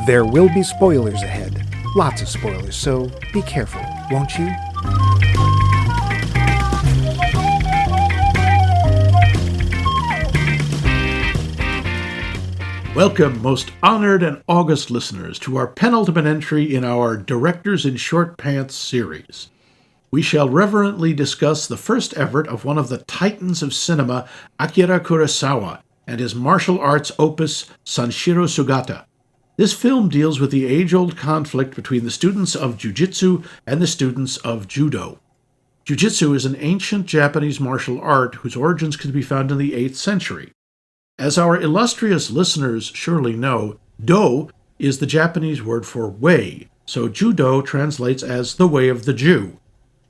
There will be spoilers ahead. Lots of spoilers, so be careful, won't you? Welcome, most honored and august listeners, to our penultimate entry in our Directors in Short Pants series. We shall reverently discuss the first effort of one of the titans of cinema, Akira Kurosawa, and his martial arts opus, Sanshiro Sugata. This film deals with the age-old conflict between the students of jiu-jitsu and the students of judo. Jiu-jitsu is an ancient Japanese martial art whose origins can be found in the 8th century. As our illustrious listeners surely know, do is the Japanese word for way, so judo translates as the way of the Jew,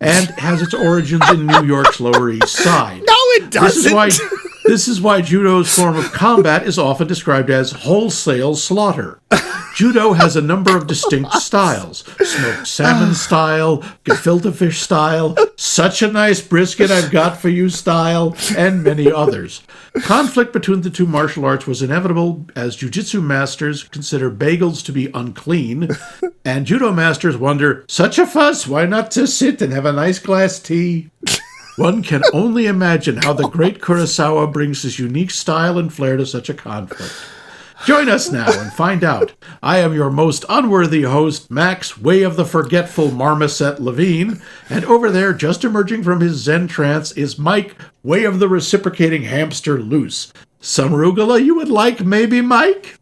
and has its origins in New York's Lower East Side. No, it doesn't! This is why judo's form of combat is often described as wholesale slaughter. Judo has a number of distinct styles: smoked salmon style, gefilte fish style, such a nice brisket I've got for you style, and many others. Conflict between the two martial arts was inevitable, as jiu-jitsu masters consider bagels to be unclean, and judo masters wonder, such a fuss, why not just sit and have a nice glass tea? One can only imagine how the great Kurosawa brings his unique style and flair to such a conflict. Join us now and find out. I am your most unworthy host, Max, Way of the Forgetful Marmoset Levine, and over there, just emerging from his Zen trance, is Mike, Way of the Reciprocating Hamster Loose. Some arugula you would like, maybe, Mike?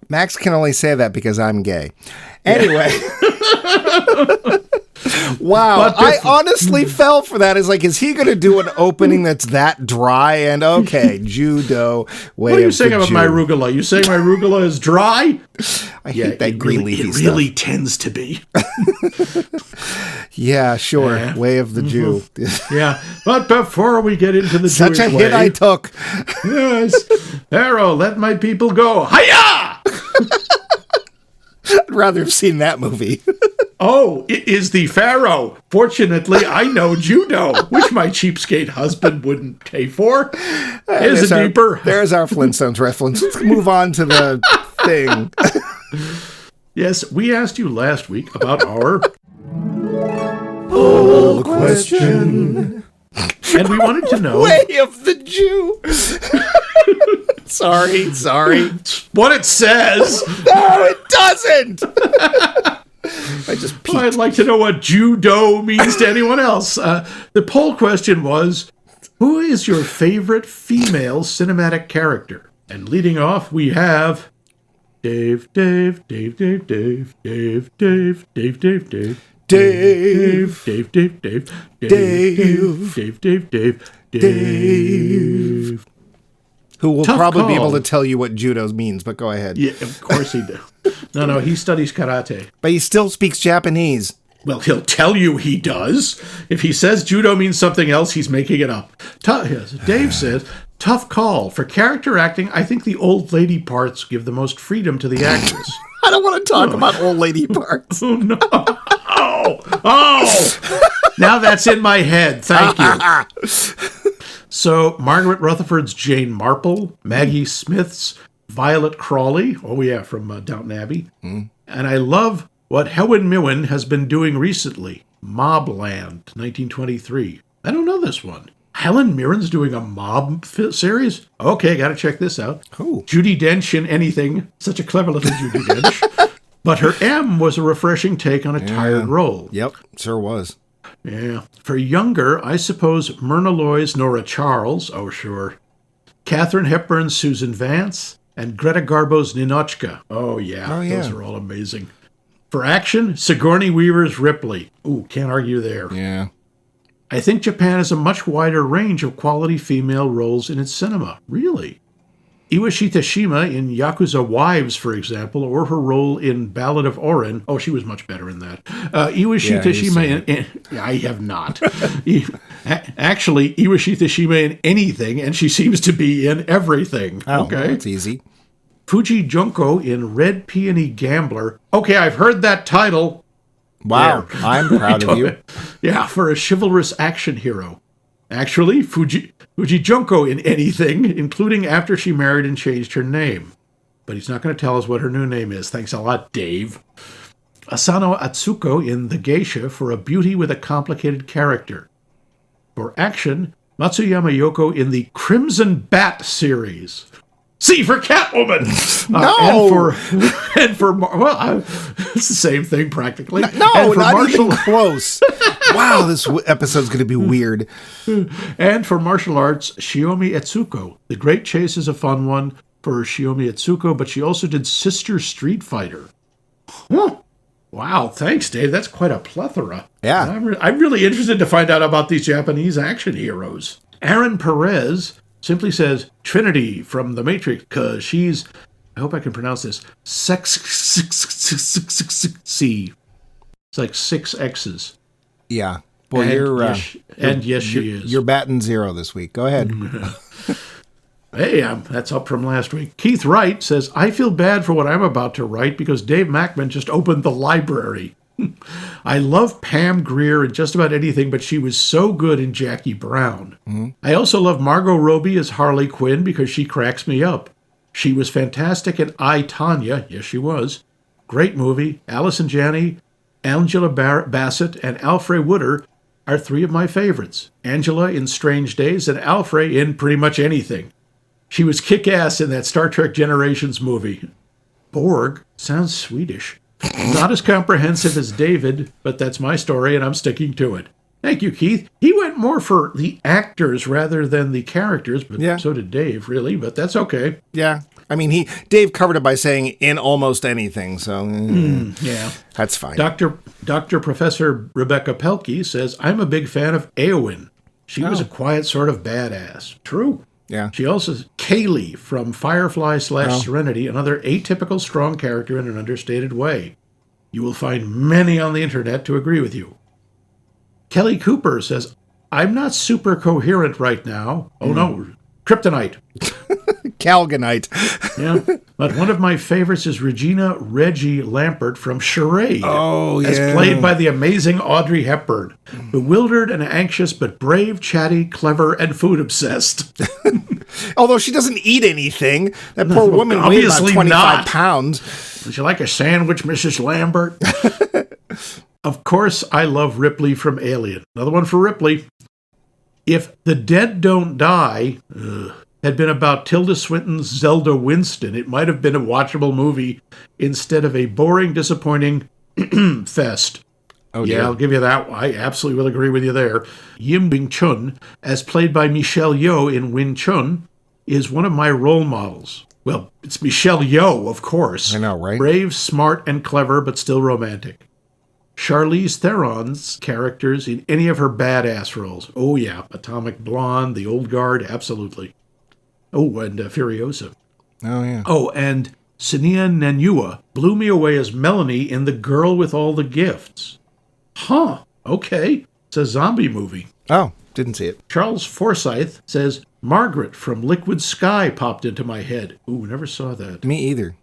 Max can only say that because I'm gay. Anyway. Wow, I honestly fell for that. It's like, is he going to do an opening that's that dry? And okay, judo, way What are you of saying the about Jew. my arugula? You saying my arugula is dry? I hate that green leafy It stuff. really tends to be. Yeah, sure, Yeah. way of the Jew. Yeah, but before we get into the Such Jewish a hit way, I took. Yes, Pharaoh, let my people go. Hiya! I'd rather have seen that movie. Oh, it is the Pharaoh. Fortunately, I know judo, which my cheapskate husband wouldn't pay for. There's a deeper. There's our Flintstones reference. Let's move on to the thing. Yes, we asked you last week about our Poll question. and we wanted to know Way of the Jew. Sorry. what it says. No, it doesn't. I just peeked. I'd like to know what judo means to anyone else. The poll question was, who is your favorite female cinematic character? And leading off, we have Dave. Who will Tough probably be call. able to tell you what judo means, but go ahead. Yeah, of course he does. No, he studies karate. But he still speaks Japanese. Well, he'll tell you he does. If he says judo means something else, he's making it up. Yes, Dave says, tough call. For character acting, I think the old lady parts give the most freedom to the actress. I don't want to talk about old lady parts. Oh, no. Oh! Now that's in my head. Thank you. So, Margaret Rutherford's Jane Marple, Maggie Smith's Violet Crawley, oh yeah, from Downton Abbey. And I love what Helen Mirren has been doing recently, Mobland, 1923. I don't know this one. Helen Mirren's doing a mob series? Okay, gotta check this out. Cool. Judi Dench in Anything. Such a clever little Judi Dench. But her M was a refreshing take on a tired role. Yep, sure was. Yeah. For younger, I suppose Myrna Loy's Nora Charles, oh sure. Katharine Hepburn's Susan Vance, and Greta Garbo's Ninochka. Oh yeah, those are all amazing. For action, Sigourney Weaver's Ripley. Ooh, can't argue there. Yeah. I think Japan has a much wider range of quality female roles in its cinema. Really? Iwashi Tashima in Yakuza Wives, for example, or her role in Ballad of Orin. Oh, she was much better in that. Iwashi Tashima in I have not. Actually, Iwashi Tashima in anything, and she seems to be in everything. Oh, okay. that's easy. Fuji Junko in Red Peony Gambler. Okay, I've heard that title. Wow, There. I'm proud of you. Yeah, for a chivalrous action hero. Actually, Fuji Junko in anything, including after she married and changed her name. but he's not going to tell us what her new name is. Thanks a lot, Dave. Asano Atsuko in The Geisha for a beauty with a complicated character. For action, Matsuyama Yoko in the Crimson Bat series. C for Catwoman. No. It's the same thing practically. No, not even close. Wow, this episode's going to be weird. And for martial arts, Shiomi Etsuko. The Great Chase is a fun one for Shiomi Etsuko, but she also did Sister Street Fighter. Huh. Wow, thanks, Dave. That's quite a plethora. Yeah. I'm really interested to find out about these Japanese action heroes. Aaron Perez simply says Trinity from The Matrix because she's, I hope I can pronounce this, C. It's like 6 X's. Yeah. Boy, yes, she is. You're batting 0 this week. Go ahead. Hey, that's up from last week. Keith Wright says, I feel bad for what I'm about to write because Dave Mackman just opened the library. I love Pam Grier in just about anything, but she was so good in Jackie Brown. Mm-hmm. I also love Margot Robbie as Harley Quinn because she cracks me up. She was fantastic in I, Tonya. Yes, she was. Great movie. Allison Janney, Angela Bassett, and Alfred Woodard are 3 of my favorites. Angela in Strange Days and Alfred in pretty much anything. She was kick-ass in that Star Trek Generations movie. Borg sounds Swedish. Not as comprehensive as David, but that's my story, and I'm sticking to it. Thank you, Keith. He went more for the actors rather than the characters, but so did Dave, really, but that's okay. Yeah. I mean, Dave covered it by saying in almost anything, so yeah, that's fine. Dr. Professor Rebecca Pelkey says, I'm a big fan of Eowyn. She was a quiet sort of badass. True. Yeah. She also, Kaylee from Firefly / Serenity, another atypical strong character in an understated way. You will find many on the internet to agree with you. Kelly Cooper says, I'm not super coherent right now. Oh no, kryptonite. Calgonite. Yeah, but one of my favorites is Reggie Lampert from Charade. Oh, yeah. As played by the amazing Audrey Hepburn. Bewildered and anxious, but brave, chatty, clever, and food-obsessed. Although she doesn't eat anything. That poor woman weighs about 25 pounds. Would you like a sandwich, Mrs. Lambert? Of course, I love Ripley from Alien. Another one for Ripley. If The Dead Don't Die had been about Tilda Swinton's Zelda Winston, it might have been a watchable movie instead of a boring, disappointing fest. Oh, yeah, I'll give you that. I absolutely will agree with you there. Yim Wing Chun, as played by Michelle Yeoh in Wing Chun, is one of my role models. Well, it's Michelle Yeoh, of course. I know, right? Brave, smart, and clever, but still romantic. Charlize Theron's characters in any of her badass roles. Oh, yeah. Atomic Blonde, The Old Guard, absolutely. Oh, and Furiosa. Oh, yeah. Oh, and Sania Nanua blew me away as Melanie in The Girl with All the Gifts. Huh. Okay. It's a zombie movie. Oh, didn't see it. Charles Forsyth says, Margaret from Liquid Sky popped into my head. Ooh, never saw that. Me either.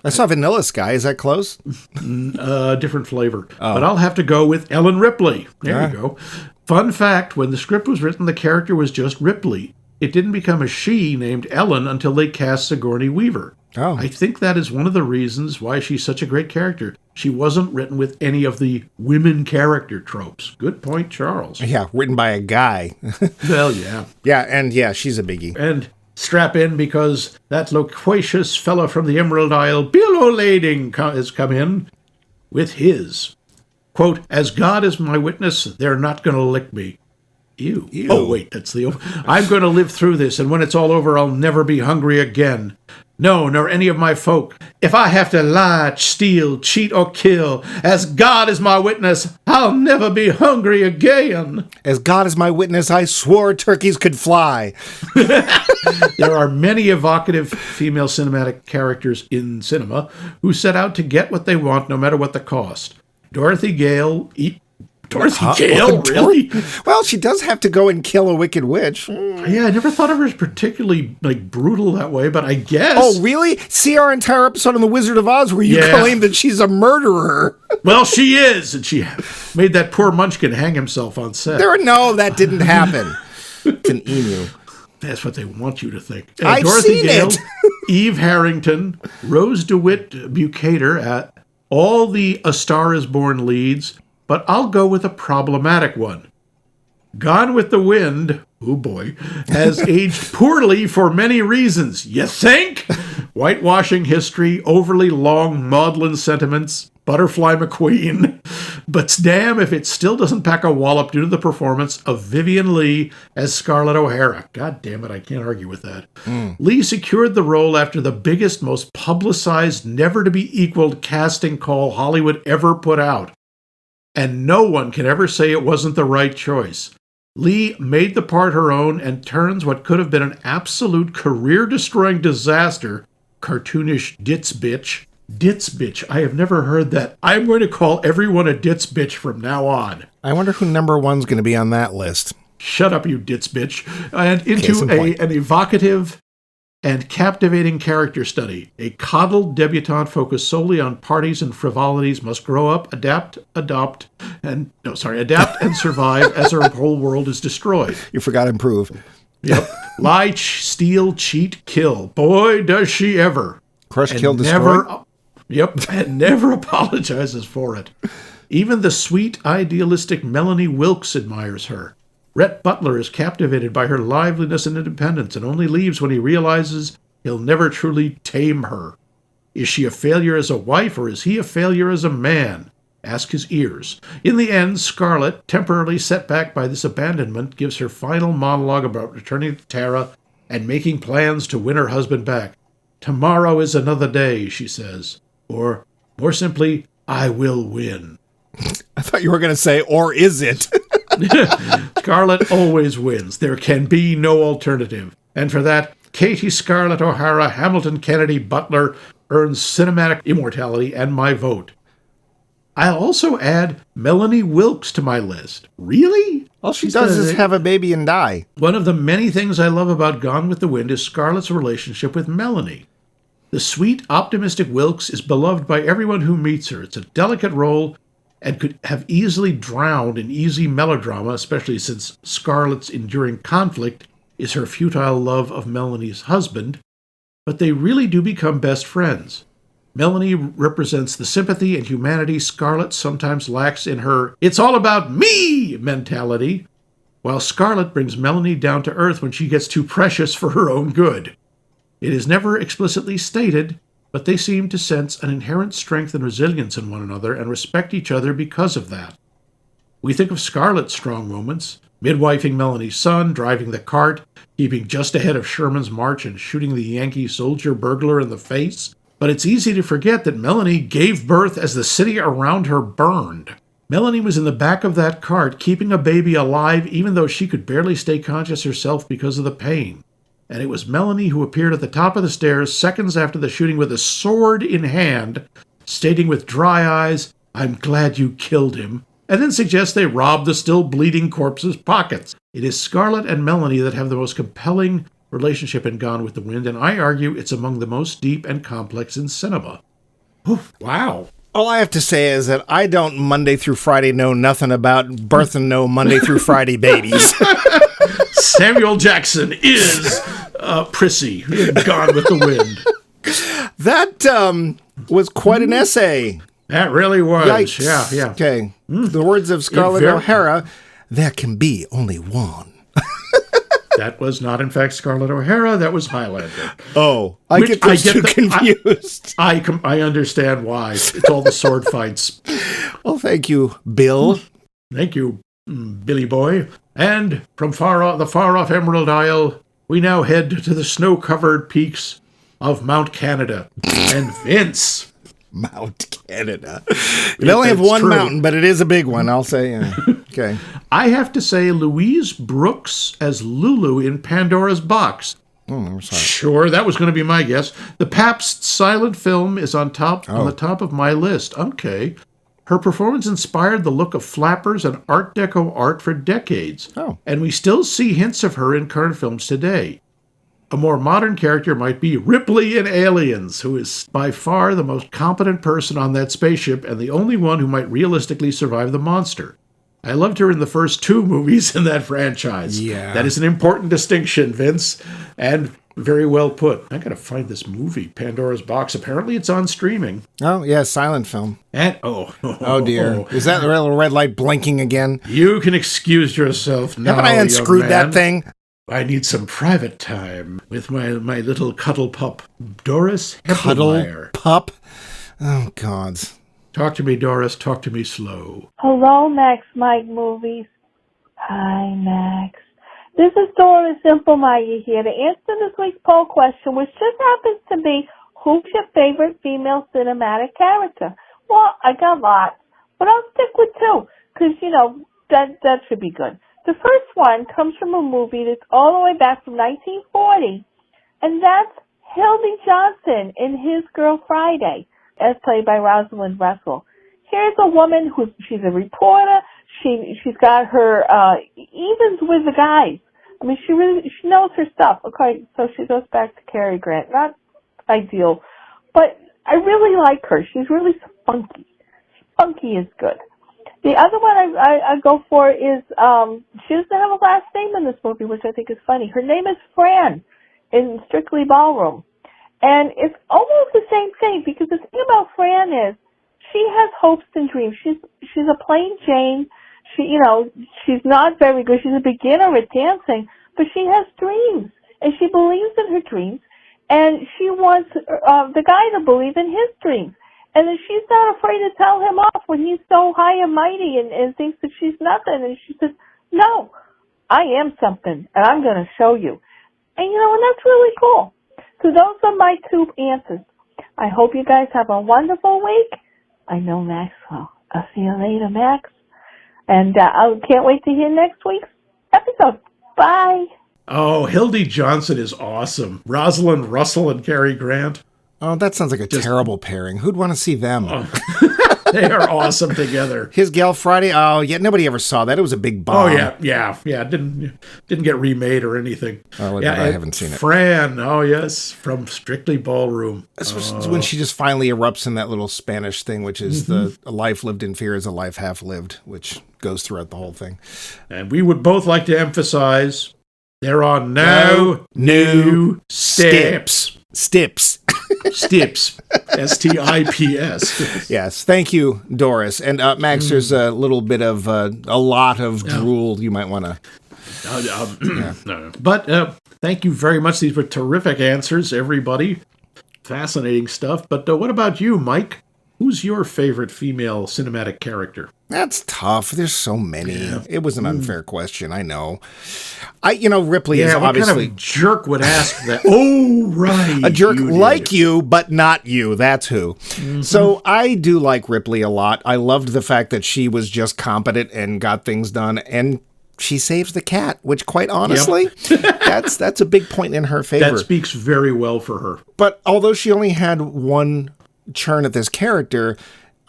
I saw Vanilla Sky. Is that close? Different flavor. Oh. But I'll have to go with Ellen Ripley. There you go. Fun fact, when the script was written, the character was just Ripley. It didn't become a she named Ellen until they cast Sigourney Weaver. Oh. I think that is one of the reasons why she's such a great character. She wasn't written with any of the women character tropes. Good point, Charles. Yeah, written by a guy. Well, yeah. Yeah, she's a biggie. And strap in because that loquacious fella from the Emerald Isle, Bill O'Lading, has come in with his. Quote, as God is my witness, they're not going to lick me. Ew. Oh, wait, that's the... I'm going to live through this, and when it's all over, I'll never be hungry again. No, nor any of my folk. If I have to lie, steal, cheat, or kill, as God is my witness, I'll never be hungry again. As God is my witness, I swore turkeys could fly. There are many evocative female cinematic characters in cinema who set out to get what they want no matter what the cost. Dorothy Gale... Dorothy Gale, really? Well, she does have to go and kill a wicked witch. Yeah, I never thought of her as particularly brutal that way, but I guess. Oh, really? See our entire episode on The Wizard of Oz where you claim that she's a murderer. Well, she is, and she made that poor Munchkin hang himself on set. No, that didn't happen. It's an emu. That's what they want you to think. I've seen it. Eve Harrington, Rose DeWitt Bukater, all the A Star is Born leads, but I'll go with a problematic one. Gone with the Wind, oh boy, has aged poorly for many reasons. You think? Whitewashing history, overly long maudlin sentiments, Butterfly McQueen. But damn if it still doesn't pack a wallop due to the performance of Vivian Leigh as Scarlett O'Hara. God damn it, I can't argue with that. Leigh secured the role after the biggest, most publicized, never-to-be-equaled casting call Hollywood ever put out. And no one can ever say it wasn't the right choice. Leigh made the part her own and turns what could have been an absolute career-destroying disaster, cartoonish ditz bitch. Ditz bitch, I have never heard that. I'm going to call everyone a ditz bitch from now on. I wonder who number one's going to be on that list. Shut up, you ditz bitch. And into an evocative and captivating character study. A coddled debutante focused solely on parties and frivolities must grow up, adapt, and survive as her whole world is destroyed. You forgot improve. Yep. Lie, steal, cheat, kill. Boy, does she ever. Crush, kill, destroy. And never apologizes for it. Even the sweet, idealistic Melanie Wilkes admires her. Rhett Butler is captivated by her liveliness and independence and only leaves when he realizes he'll never truly tame her. Is she a failure as a wife or is he a failure as a man? Ask his ears. In the end, Scarlett, temporarily set back by this abandonment, gives her final monologue about returning to Tara and making plans to win her husband back. Tomorrow is another day, she says. Or, more simply, I will win. I thought you were going to say, or is it? Scarlett always wins. There can be no alternative. And for that, Katie Scarlett O'Hara, Hamilton Kennedy Butler earns cinematic immortality and my vote. I'll also add Melanie Wilkes to my list. Really? All she does is have a baby and die. One of the many things I love about Gone with the Wind is Scarlett's relationship with Melanie. The sweet, optimistic Wilkes is beloved by everyone who meets her. It's a delicate role and could have easily drowned in easy melodrama, especially since Scarlett's enduring conflict is her futile love of Melanie's husband, but they really do become best friends. Melanie represents the sympathy and humanity Scarlett sometimes lacks in her "it's all about me" mentality, while Scarlett brings Melanie down to earth when she gets too precious for her own good. It is never explicitly stated, but they seem to sense an inherent strength and resilience in one another and respect each other because of that. We think of Scarlett's strong moments, midwifing Melanie's son, driving the cart, keeping just ahead of Sherman's march and shooting the Yankee soldier burglar in the face. But it's easy to forget that Melanie gave birth as the city around her burned. Melanie was in the back of that cart, keeping a baby alive even though she could barely stay conscious herself because of the pain. And it was Melanie who appeared at the top of the stairs seconds after the shooting with a sword in hand, stating with dry eyes, "I'm glad you killed him," and then suggests they rob the still bleeding corpse's pockets. It is Scarlett and Melanie that have the most compelling relationship in Gone with the Wind, and I argue it's among the most deep and complex in cinema. Oof, wow. All I have to say is that I don't Monday through Friday know nothing about birthing no Monday through Friday babies. Samuel Jackson is prissy in Gone with the Wind. That was quite an essay. That really was. Yikes. Yeah. Okay. The words of Scarlett O'Hara, there can be only one. That was not, in fact, Scarlett O'Hara. That was Highlander. Oh, I get those two confused. I understand why. It's all the sword fights. Well, thank you, Bill. Thank you, Billy Boy. And from the far-off Emerald Isle, we now head to the snow-covered peaks of Mount Canada. And Vince. Mount Canada. They only have one mountain, but it is a big one, I'll say. Okay. I have to say Louise Brooks as Lulu in Pandora's Box. Oh, sorry. Sure, that was going to be my guess. The Pabst silent film is on the top of my list. Okay. Her performance inspired the look of flappers and Art Deco art for decades. Oh. And we still see hints of her in current films today. A more modern character might be Ripley in Aliens, who is by far the most competent person on that spaceship and the only one who might realistically survive the monster. I loved her in the first two movies in that franchise. Yeah. That is an important distinction, Vince. And Very well put. I gotta find this movie, Pandora's Box. Apparently it's on streaming. Oh, yeah, silent film. And, Oh, dear. Is that the little red light blinking again? You can excuse yourself now, Haven't I unscrewed young that man. thing? I need some private time with my little cuddle pup, Doris Cuddle Hepplmeyer. pup? Oh, God. Talk to me, Doris. Talk to me slow. Hello, Max Mike Movies. Hi, Max. This is Doris Simplemaya here to answer this week's poll question, which just happens to be, who's your favorite female cinematic character? Well, I got lots, but I'll stick with two, because, that should be good. The first one comes from a movie that's all the way back from 1940, and that's Hildy Johnson in His Girl Friday, as played by Rosalind Russell. Here's a woman she's a reporter. She's got her evens with the guys. I mean, she knows her stuff. Okay, so she goes back to Cary Grant. Not ideal, but I really like her. She's really spunky. Spunky is good. The other one I go for is she doesn't have a last name in this movie, which I think is funny. Her name is Fran in Strictly Ballroom, and it's almost the same thing because the thing about Fran is she has hopes and dreams. She's a plain Jane. She's not very good. She's a beginner at dancing, but she has dreams, and she believes in her dreams, and she wants the guy to believe in his dreams. And then she's not afraid to tell him off when he's so high and mighty and thinks that she's nothing. And she says, no, I am something, and I'm going to show you. And, and that's really cool. So those are my two answers. I hope you guys have a wonderful week. I know Max will. I'll see you later, Max. And I can't wait to hear next week's episode. Bye. Oh, Hildy Johnson is awesome. Rosalind Russell and Cary Grant. Oh, that sounds like a terrible pairing. Who'd want to see them? They are awesome together. His Gal Friday? Oh, yeah, nobody ever saw that. It was a big bomb. Oh, yeah. Didn't get remade or anything. Oh, yeah, I haven't seen it. Fran, oh, yes, from Strictly Ballroom. Especially when she just finally erupts in that little Spanish thing, which is a life lived in fear is a life half lived, which goes throughout the whole thing. And we would both like to emphasize there are no new steps. Stips. Stips. S-T-I-P-S. Yes. Thank you, Doris. And Max, there's a little bit of a lot of drool you might want to. No. But thank you very much. These were terrific answers, everybody. Fascinating stuff. But what about you, Mike? Who's your favorite female cinematic character? That's tough. There's so many. Yeah. It was an unfair question. I know. Ripley is what obviously... kind of jerk would ask that? Oh, right. A jerk like you, but not you. That's who. Mm-hmm. So I do like Ripley a lot. I loved the fact that she was just competent and got things done. And she saves the cat, which quite honestly, that's a big point in her favor. That speaks very well for her. But although she only had one churn at this character,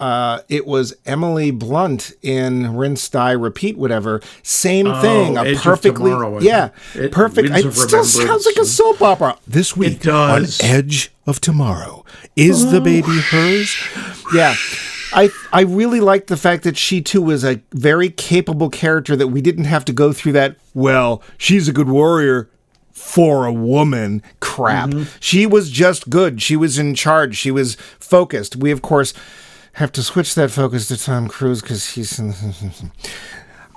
it was Emily Blunt in Rinse, Dye, Repeat, whatever. Same thing. A Edge perfectly, of Tomorrow, perfect. It still sounds like a soap opera. This week it does. on Edge of Tomorrow, is the baby hers? Yeah. I really like the fact that she too was a very capable character, that we didn't have to go through that, well, she's a good warrior for a woman crap. She was just good. She was in charge. She was focused. We, of course, have to switch that focus to Tom Cruise because he's...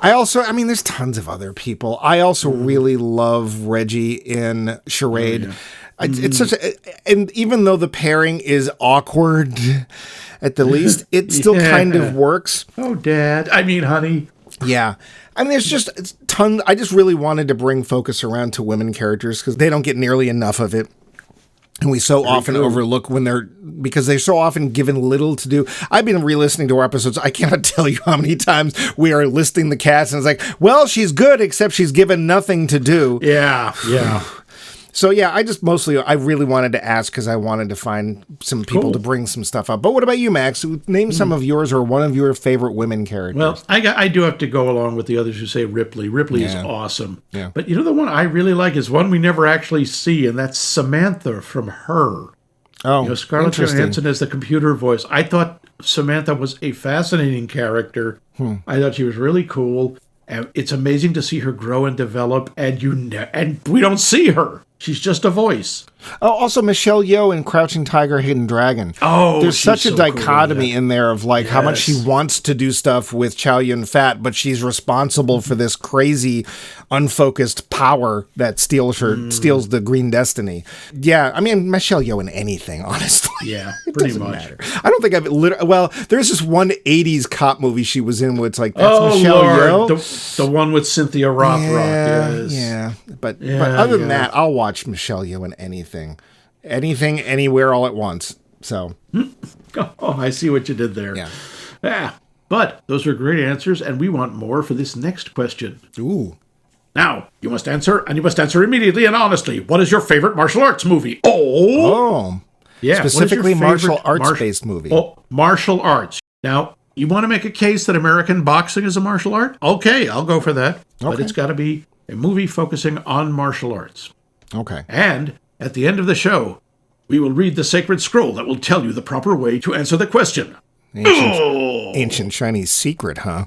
there's tons of other people. I also really love Reggie in Charade. Oh, yeah. It's such and even though the pairing is awkward at the least, it still kind of works. Oh, Dad. Honey. Yeah. There's just tons. I just really wanted to bring focus around to women characters because they don't get nearly enough of it. And we so often overlook because they're so often given little to do. I've been re-listening to our episodes. I cannot tell you how many times we are listing the cast and it's like, well, she's good, except she's given nothing to do. Yeah. So yeah, I really wanted to ask because I wanted to find some people to bring some stuff up. But what about you, Max? Name some of yours or one of your favorite women characters. Well, I do have to go along with the others who say Ripley. Ripley is awesome. Yeah. But the one I really like is one we never actually see, and that's Samantha from Her. Oh, Scarlett Johansson as the computer voice. I thought Samantha was a fascinating character. I thought she was really cool. And it's amazing to see her grow and develop, and we don't see her. She's just a voice. Oh, also Michelle Yeoh in Crouching Tiger, Hidden Dragon. Oh, there's such a so dichotomy cool in there of like how much she Yes. wants to do stuff with Chow Yun-fat, but she's responsible for this crazy, unfocused power that steals the Green Destiny. Yeah, I mean Michelle Yeoh in anything, honestly. Yeah, It pretty doesn't much. matter. I don't think I've well, there's this one 80s cop movie she was in where it's like, that's Michelle Lord, Yeoh. the one with Cynthia Rothrock. Yes. Yeah, but Yeah, other than yeah. that, I'll watch Michelle Yeoh in anything, anywhere, all at once. So Oh, I see what you did there. yeah. But those were great answers, and we want more for this next question. Ooh. Now, you must answer, and you must answer immediately and honestly. What is your favorite martial arts movie? Oh. Yeah. Specifically what is your martial favorite arts-based movie. Oh, martial arts. Now, you want to make a case that American boxing is a martial art? Okay, I'll go for that. But Okay. it's got to be a movie focusing on martial arts. Okay. And at the end of the show, we will read the sacred scroll that will tell you the proper way to answer the question. Ancient Chinese secret, huh?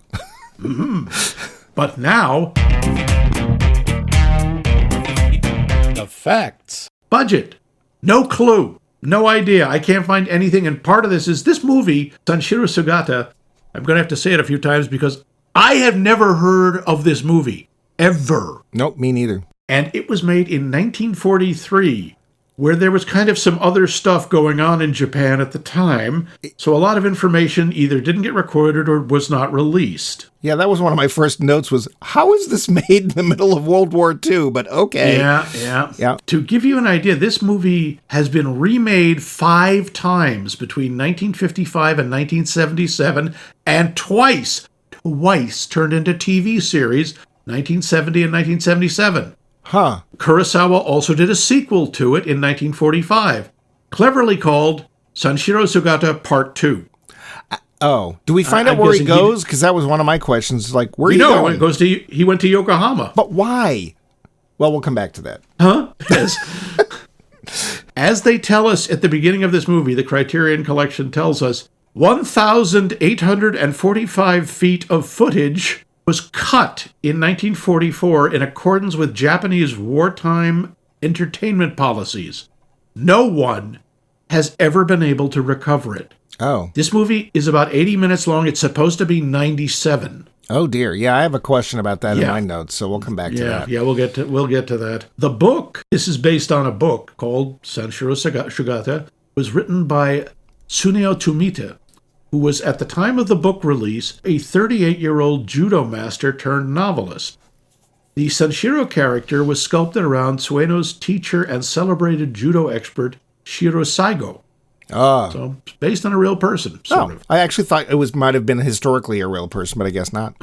But now, The facts. budget. No clue. No idea. I can't find anything. And part of this is this movie, Sanshiro Sugata. I'm going to have to say it a few times because I have never heard of this movie. Ever. Nope, me neither. And it was made in 1943, where there was kind of some other stuff going on in Japan at the time. So a lot of information either didn't get recorded or was not released. Yeah, that was one of my first notes was, how is this made in the middle of World War II? But okay. Yeah. To give you an idea, this movie has been remade 5 times between 1955 and 1977, and twice turned into TV series, 1970 and 1977. Huh. Kurosawa also did a sequel to it in 1945, cleverly called Sanshiro Sugata Part 2. Oh, do we find out I'm where he guessing goes? Because that was one of my questions. Like, where are you No, going? he went to Yokohama. But why? Well, we'll come back to that. Huh? Yes. As they tell us at the beginning of this movie, the Criterion Collection tells us 1,845 feet of footage was cut in 1944 in accordance with Japanese wartime entertainment policies. No one has ever been able to recover it. Oh. This movie is about 80 minutes long. It's supposed to be 97. Oh, dear. Yeah, I have a question about that in Yeah. my notes, so we'll come back to that. Yeah, we'll get to that. The book, this is based on a book called Sanshiro Sugata, was written by Tsuneo Tomita, who was at the time of the book release a 38-year-old judo master turned novelist. The Sanshiro character was sculpted around Tsueno's teacher and celebrated judo expert Shiro Saigo. Oh. So it's based on a real person, sort of. I actually thought it might have been historically a real person, but I guess not.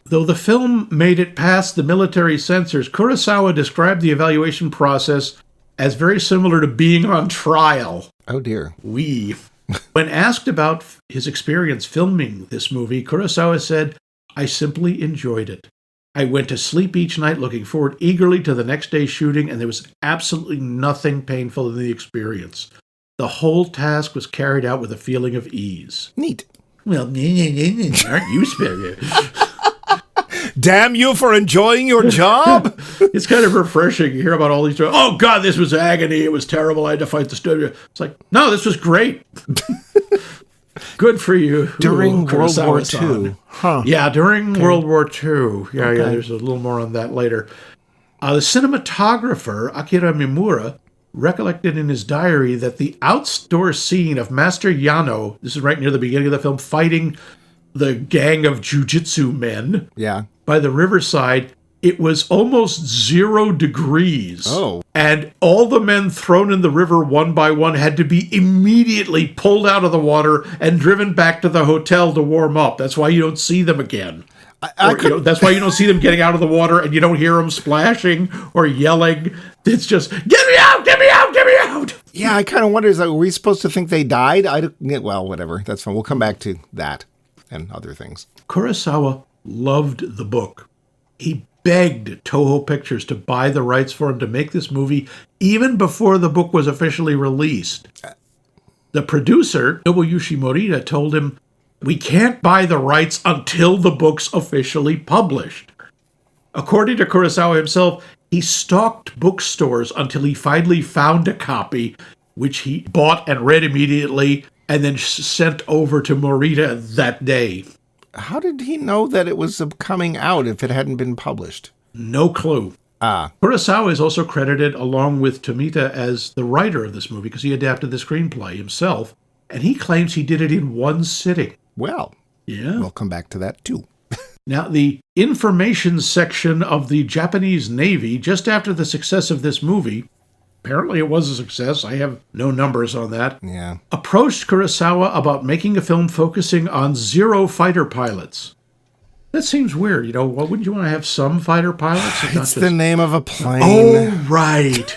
Though the film made it past the military censors, Kurosawa described the evaluation process as very similar to being on trial. Oh, dear. When asked about his experience filming this movie, Kurosawa said, "I simply enjoyed it. I went to sleep each night looking forward eagerly to the next day's shooting, and there was absolutely nothing painful in the experience. The whole task was carried out with a feeling of ease." Neat. Well, aren't you spirit? Damn you for enjoying your job! It's kind of refreshing. You hear about all these, oh God, this was agony. It was terrible. I had to fight the studio. It's like, no, this was great. Good for you. During Ooh, World War Kurosawa-san. II. Huh. Yeah, during World War II. Yeah, Okay. there's a little more on that later. The cinematographer, Akira Mimura, recollected in his diary that the outdoor scene of Master Yano, this is right near the beginning of the film, fighting the gang of jujitsu men Yeah. by the riverside, it was almost 0 degrees. Oh. And all the men thrown in the river one by one had to be immediately pulled out of the water and driven back to the hotel to warm up. That's why you don't see them again. That's why you don't see them getting out of the water and you don't hear them splashing or yelling. It's just, get me out, get me out, get me out. Yeah, I kind of wonder, were we supposed to think they died? Well, whatever. That's fine. We'll come back to that and other things. Kurosawa loved the book. He begged Toho Pictures to buy the rights for him to make this movie even before the book was officially released. The producer, Nobuyushi Morita, told him, "We can't buy the rights until the book's officially published." According to Kurosawa himself, He stalked bookstores until he finally found a copy, which he bought and read immediately, and then sent over to Morita that day. How did he know that it was coming out if it hadn't been published? No clue. Kurosawa is also credited along with Tomita as the writer of this movie because he adapted the screenplay himself, and he claims he did it in one sitting. Well, yeah, we'll come back to that too. Now, the information section of the Japanese Navy, just after the success of this movie, apparently it was a success, I have no numbers on that, approached Kurosawa about making a film focusing on Zero fighter pilots. That seems weird. You know, wouldn't you want to have some fighter pilots? It's the name of a plane. Oh, right.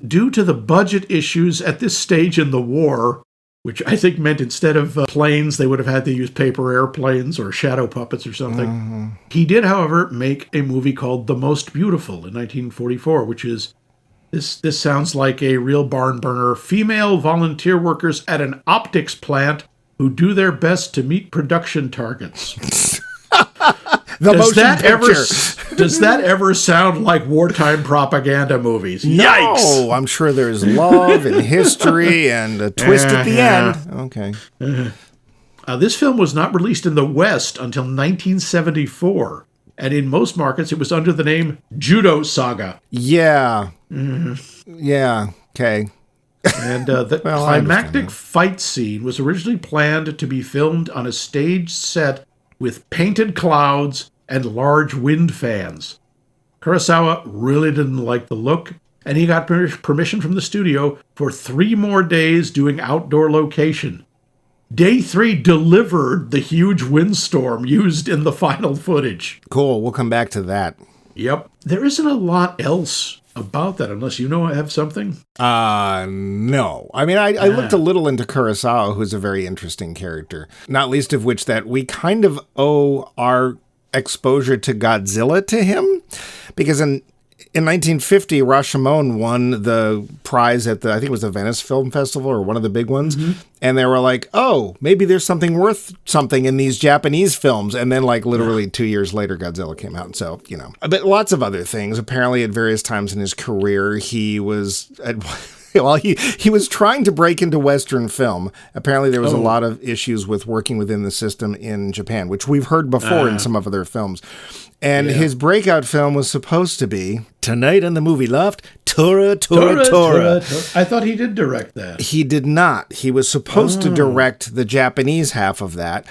Due to the budget issues at this stage in the war, which I think meant instead of planes, they would have had to use paper airplanes or shadow puppets or something. He did, however, make a movie called The Most Beautiful in 1944, which is, this sounds like a real barn burner, female volunteer workers at an optics plant who do their best to meet production targets. Does that ever sound like wartime propaganda movies? Yikes! No, I'm sure there's love and history and a twist at the end. Okay. This film was not released in the West until 1974, and in most markets it was under the name Judo Saga. Yeah. Yeah. Okay. And the climactic fight scene was originally planned to be filmed on a stage set with painted clouds and large wind fans. Kurosawa really didn't like the look, and he got permission from the studio for 3 more days doing outdoor location. Day 3 delivered the huge windstorm used in the final footage. Cool, we'll come back to that. Yep. There isn't a lot else about that, unless you have something? No. I mean, I looked a little into Kurosawa, who's a very interesting character, not least of which that we kind of owe our exposure to Godzilla to him, because in 1950, Rashomon won the prize at I think it was the Venice Film Festival or one of the big ones. And they were like, oh, maybe there's something worth something in these Japanese films. And then literally 2 years later, Godzilla came out. So, but lots of other things. Apparently at various times in his career, he was he was trying to break into Western film. Apparently there was a lot of issues with working within the system in Japan, which we've heard before in some of other films. And his breakout film was supposed to be Tonight on the Movie Loft, Tora. I thought he did direct that. He did not. He was supposed to direct the Japanese half of that,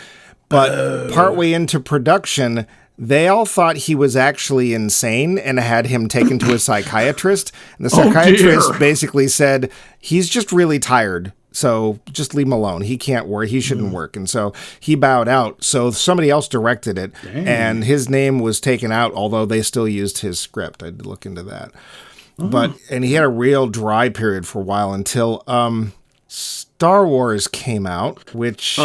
but partway into production, they all thought he was actually insane and had him taken to a psychiatrist. And the psychiatrist basically said, he's just really tired. So just leave him alone. He can't work. He shouldn't work. And so he bowed out. So somebody else directed it. Dang. And his name was taken out, although they still used his script. I had to look into that. And he had a real dry period for a while until Star Wars came out, which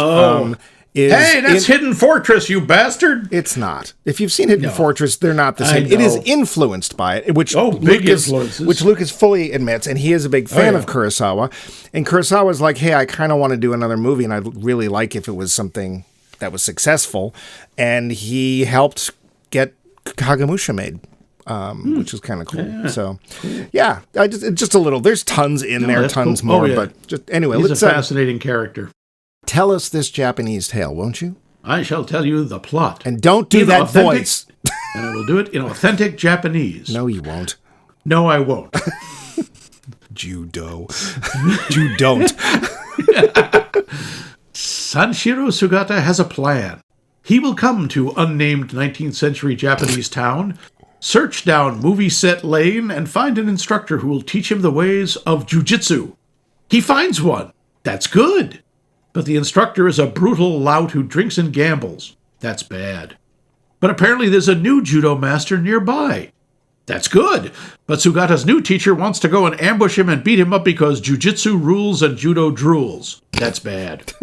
that's Hidden Fortress, you bastard! It's not. If you've seen Hidden Fortress, they're not the same. It is influenced by it, which Lucas fully admits, and he is a big fan of Kurosawa. And Kurosawa's like, hey, I kind of want to do another movie, and I'd really like if it was something that was successful. And he helped get Kagemusha made. Which is kind of cool. Just a little. There's tons in there, tons more. But just anyway, he's a fascinating character. Tell us this Japanese tale, won't you? I shall tell you the plot. And don't do that voice. And I will do it in authentic Japanese. No, you won't. No, I won't. Judo. You don't. Sanshiro Sugata has a plan. He will come to unnamed 19th century Japanese town, search down movie set lane, and find an instructor who will teach him the ways of jujitsu. He finds one. That's good. But the instructor is a brutal lout who drinks and gambles. That's bad. But apparently there's a new judo master nearby. That's good. But Sugata's new teacher wants to go and ambush him and beat him up because jujitsu rules and judo drools. That's bad.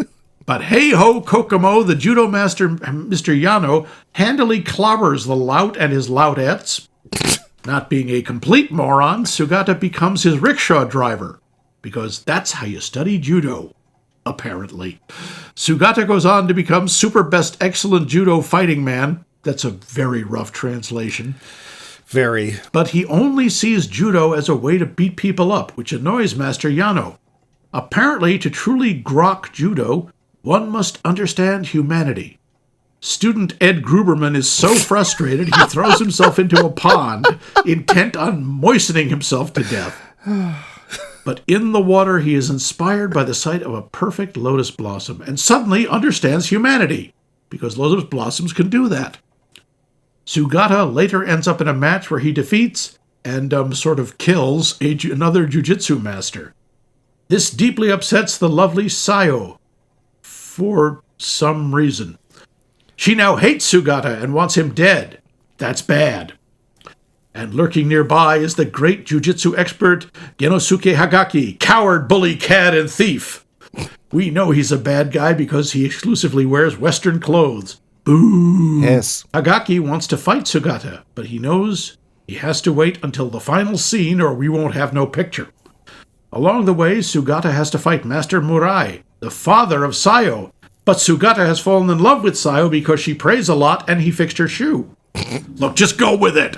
But hey-ho, Kokomo, the judo master, Mr. Yano, handily clobbers the lout and his loutettes. Not being a complete moron, Sugata becomes his rickshaw driver, because that's how you study judo, apparently. Sugata goes on to become super best excellent judo fighting man. That's a very rough translation. Very. But he only sees judo as a way to beat people up, which annoys Master Yano. Apparently, to truly grok judo, one must understand humanity. Student Ed Gruberman is so frustrated he throws himself into a pond, intent on moistening himself to death. But in the water, he is inspired by the sight of a perfect lotus blossom and suddenly understands humanity, because lotus blossoms can do that. Sugata later ends up in a match where he defeats and sort of kills another jujitsu master. This deeply upsets the lovely Sayo for some reason. She now hates Sugata and wants him dead. That's bad. And lurking nearby is the great jujitsu expert Genosuke Hagaki, coward, bully, cad, and thief. We know he's a bad guy because he exclusively wears Western clothes. Boo! Yes. Hagaki wants to fight Sugata, but he knows he has to wait until the final scene or we won't have no picture. Along the way, Sugata has to fight Master Murai, the father of Sayo, but Sugata has fallen in love with Sayo because she prays a lot and he fixed her shoe. Look, just go with it.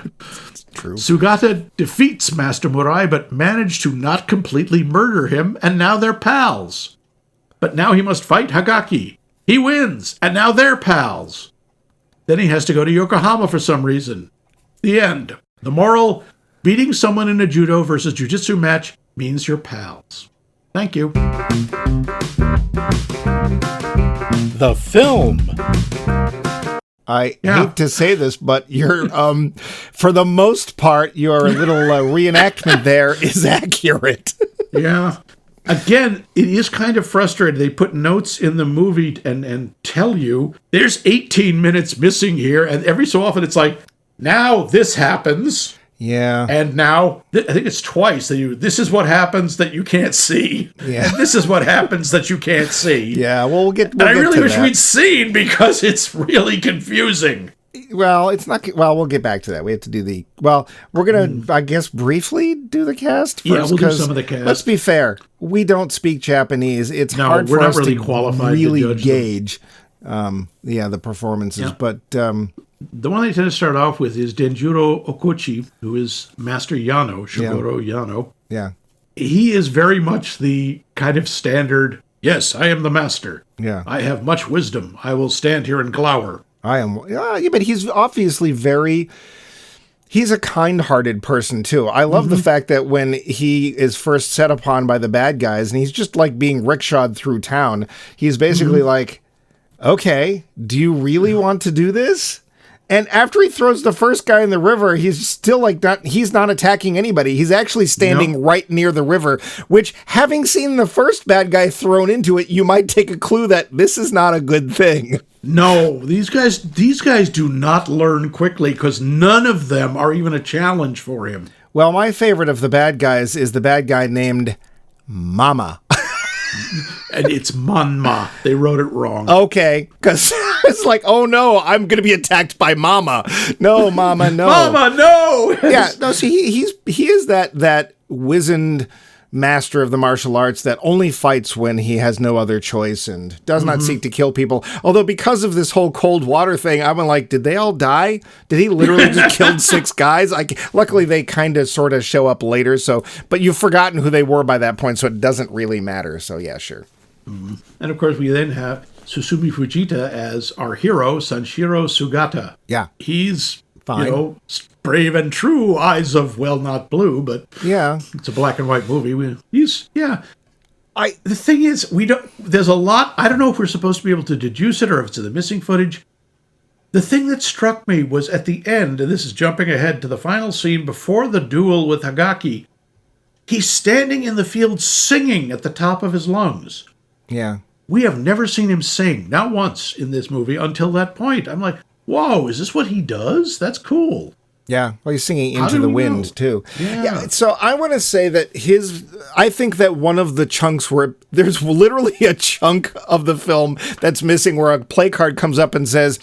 True. Sugata defeats Master Murai, but managed to not completely murder him, and now they're pals. But now he must fight Hagaki. He wins, and now they're pals. Then he has to go to Yokohama for some reason. The end. The moral, beating someone in a judo versus jujitsu match means you're pals. Thank you. The film. I hate to say this, but you're, for the most part, your little reenactment there is accurate. Yeah. Again, it is kind of frustrating. They put notes in the movie and tell you there's 18 minutes missing here, and every so often it's like, now this happens. Yeah. And now, I think it's twice, this is what happens that you can't see. Yeah. And this is what happens that you can't see. Yeah, well, we'll get And I really to wish that. we'd seen because it's really confusing. Well, it's not. Well, we'll get back to that. We have to do the. Well, we're gonna, I guess, briefly do the cast first. Yeah, we'll do 'cause some of the cast. Let's be fair. We don't speak Japanese. It's No, hard we're for not us really to qualified to really judge them. gauge. The performances, Yeah. but The one they tend to start off with is Denjuro Okochi, who is Master Yano, Shigoro Yano. yeah, He is very much the kind of standard, yes, I am the master. yeah. I have much wisdom. I will stand here and glower. I am. Yeah, but he's obviously very. He's a kind-hearted person too. I love the fact that when he is first set upon by the bad guys, and he's just like being rickshawed through town, he's basically like, "Okay, do you really want to do this?" And after he throws the first guy in the river, he's still like he's not attacking anybody. He's actually standing right near the river, which, having seen the first bad guy thrown into it, you might take a clue that this is not a good thing. No, these guys do not learn quickly because none of them are even a challenge for him. Well, my favorite of the bad guys is the bad guy named Mama. And it's Manma. They wrote it wrong. Okay, because it's like, oh no, I'm going to be attacked by Mama. No, Mama, no. Mama, no! Yeah, no, see, he is that wizened master of the martial arts that only fights when he has no other choice and does not seek to kill people. Although because of this whole cold water thing, I'm like, did they all die? Did he literally just killed 6 guys? Luckily, they kind of sort of show up later. So, but you've forgotten who they were by that point, so it doesn't really matter. So yeah, sure. And of course, we then have Susumi Fujita as our hero, Sanshiro Sugata. Yeah. He's, Fine. brave and true, eyes of, well, not blue, but Yeah. it's a black and white movie. The thing is, there's a lot, I don't know if we're supposed to be able to deduce it or if it's in the missing footage. The thing that struck me was at the end, and this is jumping ahead to the final scene before the duel with Hagaki, he's standing in the field singing at the top of his lungs. Yeah. We have never seen him sing, not once in this movie until that point. I'm like, whoa, is this what he does? That's cool. Yeah, well, he's singing How Into do the we Wind, know? too. Yeah. So I want to say that I think that one of the chunks where there's literally a chunk of the film that's missing where a play card comes up and says,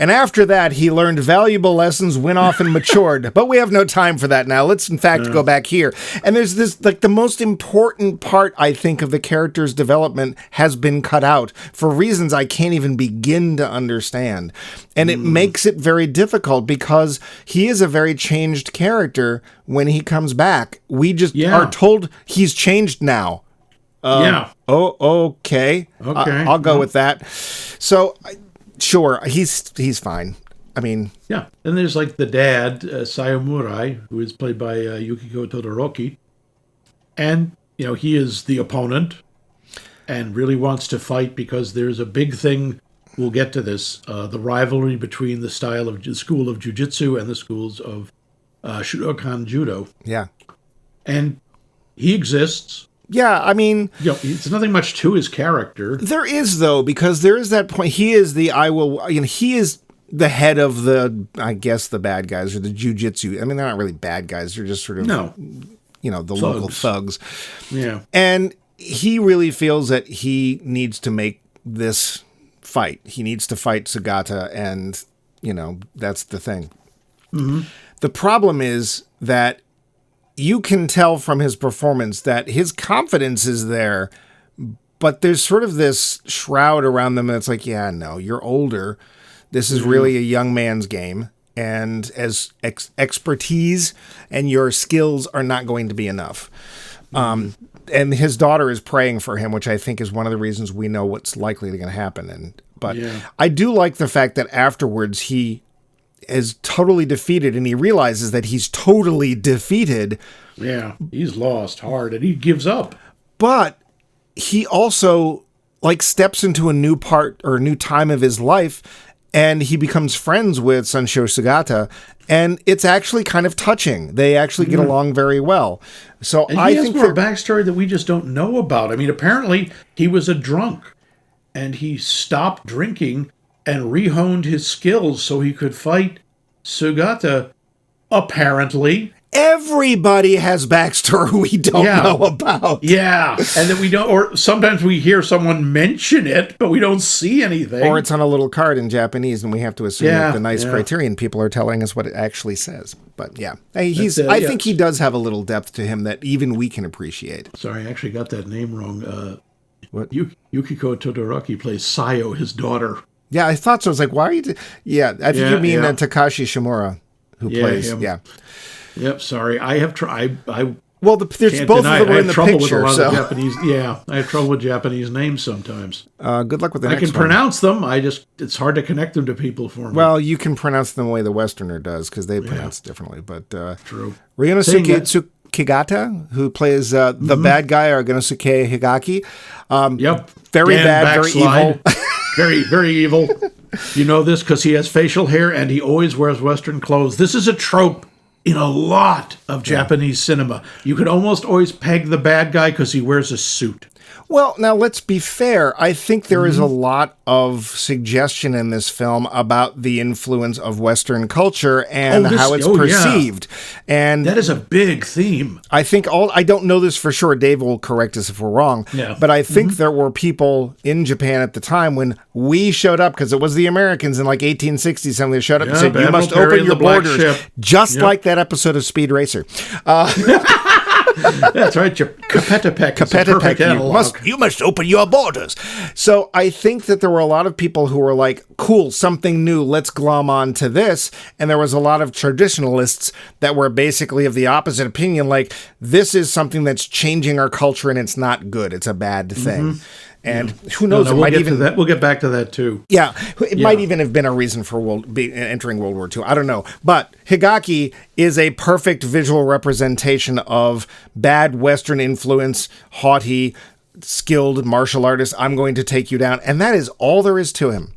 And after that, he learned valuable lessons, went off and matured. But we have no time for that now. Let's, in fact, go back here. And there's this, like, the most important part, I think, of the character's development has been cut out for reasons I can't even begin to understand. And it makes it very difficult because he is a very changed character when he comes back. We just are told he's changed now. Oh, okay. I'll go with that. So, sure, he's fine. I mean... Yeah. And there's like the dad, Sayamurai, who is played by Yukiko Todoroki. And, you know, he is the opponent and really wants to fight because there's a big thing, we'll get to this, the rivalry between the school of jiu-jitsu and the schools of Shudokan Judo. Yeah. And he exists. Yeah, I mean... You know, it's nothing much to his character. There is, though, because there is that point. He is he is the head of the, I guess, the bad guys, or the jiu-jitsu. I mean, they're not really bad guys. They're just sort of, the local thugs. Yeah. And he really feels that he needs to make this fight. He needs to fight Sugata, and, that's the thing. Mm-hmm. The problem is that you can tell from his performance that his confidence is there, but there's sort of this shroud around them that's like, yeah, no, you're older. This is really a young man's game, and as expertise and your skills are not going to be enough. And his daughter is praying for him, which I think is one of the reasons we know what's likely going to happen. But I do like the fact that afterwards he is totally defeated, and he realizes that he's totally defeated. Yeah, he's lost hard, and he gives up. But he also steps into a new part or a new time of his life, and he becomes friends with Sanshiro Sugata, and it's actually kind of touching. They actually get along very well. So and I think more backstory that we just don't know about. I mean, apparently he was a drunk, and he stopped drinking and rehoned his skills so he could fight Sugata, apparently. Everybody has backstory we don't know about. Yeah, and that we don't, or sometimes we hear someone mention it, but we don't see anything. Or it's on a little card in Japanese, and we have to assume that the nice Criterion people are telling us what it actually says. But yeah, I think he does have a little depth to him that even we can appreciate. Sorry, I actually got that name wrong. What? Yukiko Todoroki plays Sayo, his daughter. Yeah, I thought so. I was like, why are you... I think you mean Takashi Shimura, who plays... Him. Yeah. Yep, sorry. I have tried... Well, there's both of them in the picture, so... I have trouble with Japanese names sometimes. Good luck with the next one. I can pronounce them, it's hard to connect them to people for me. Well, you can pronounce them the way the Westerner does, because they pronounce it differently, but... True. Ryunosuke Tsukigata, who plays the bad guy, or Genosuke Higaki. Very bad, very evil. Very, very evil. You know this because he has facial hair and he always wears Western clothes. This is a trope in a lot of Japanese cinema. You could almost always peg the bad guy because he wears a suit. Well, now let's be fair. I think there is a lot of suggestion in this film about the influence of Western culture and how it's perceived. Yeah. And that is a big theme. I think I don't know this for sure. Dave will correct us if we're wrong. Yeah. But I think there were people in Japan at the time when we showed up, because it was the Americans in 1860 something that showed up and said, you must open your borders. Just like that episode of Speed Racer. That's right. Kapetapek. You must open your borders. So I think that there were a lot of people who were like, cool, something new, let's glom on to this. And there was a lot of traditionalists that were basically of the opposite opinion, like, this is something that's changing our culture and it's not good. It's a bad thing. And who knows? We'll get back to that too. Yeah, it might even have been a reason for entering World War II. I don't know. But Higaki is a perfect visual representation of bad Western influence, haughty, skilled martial artist. I'm going to take you down. And that is all there is to him.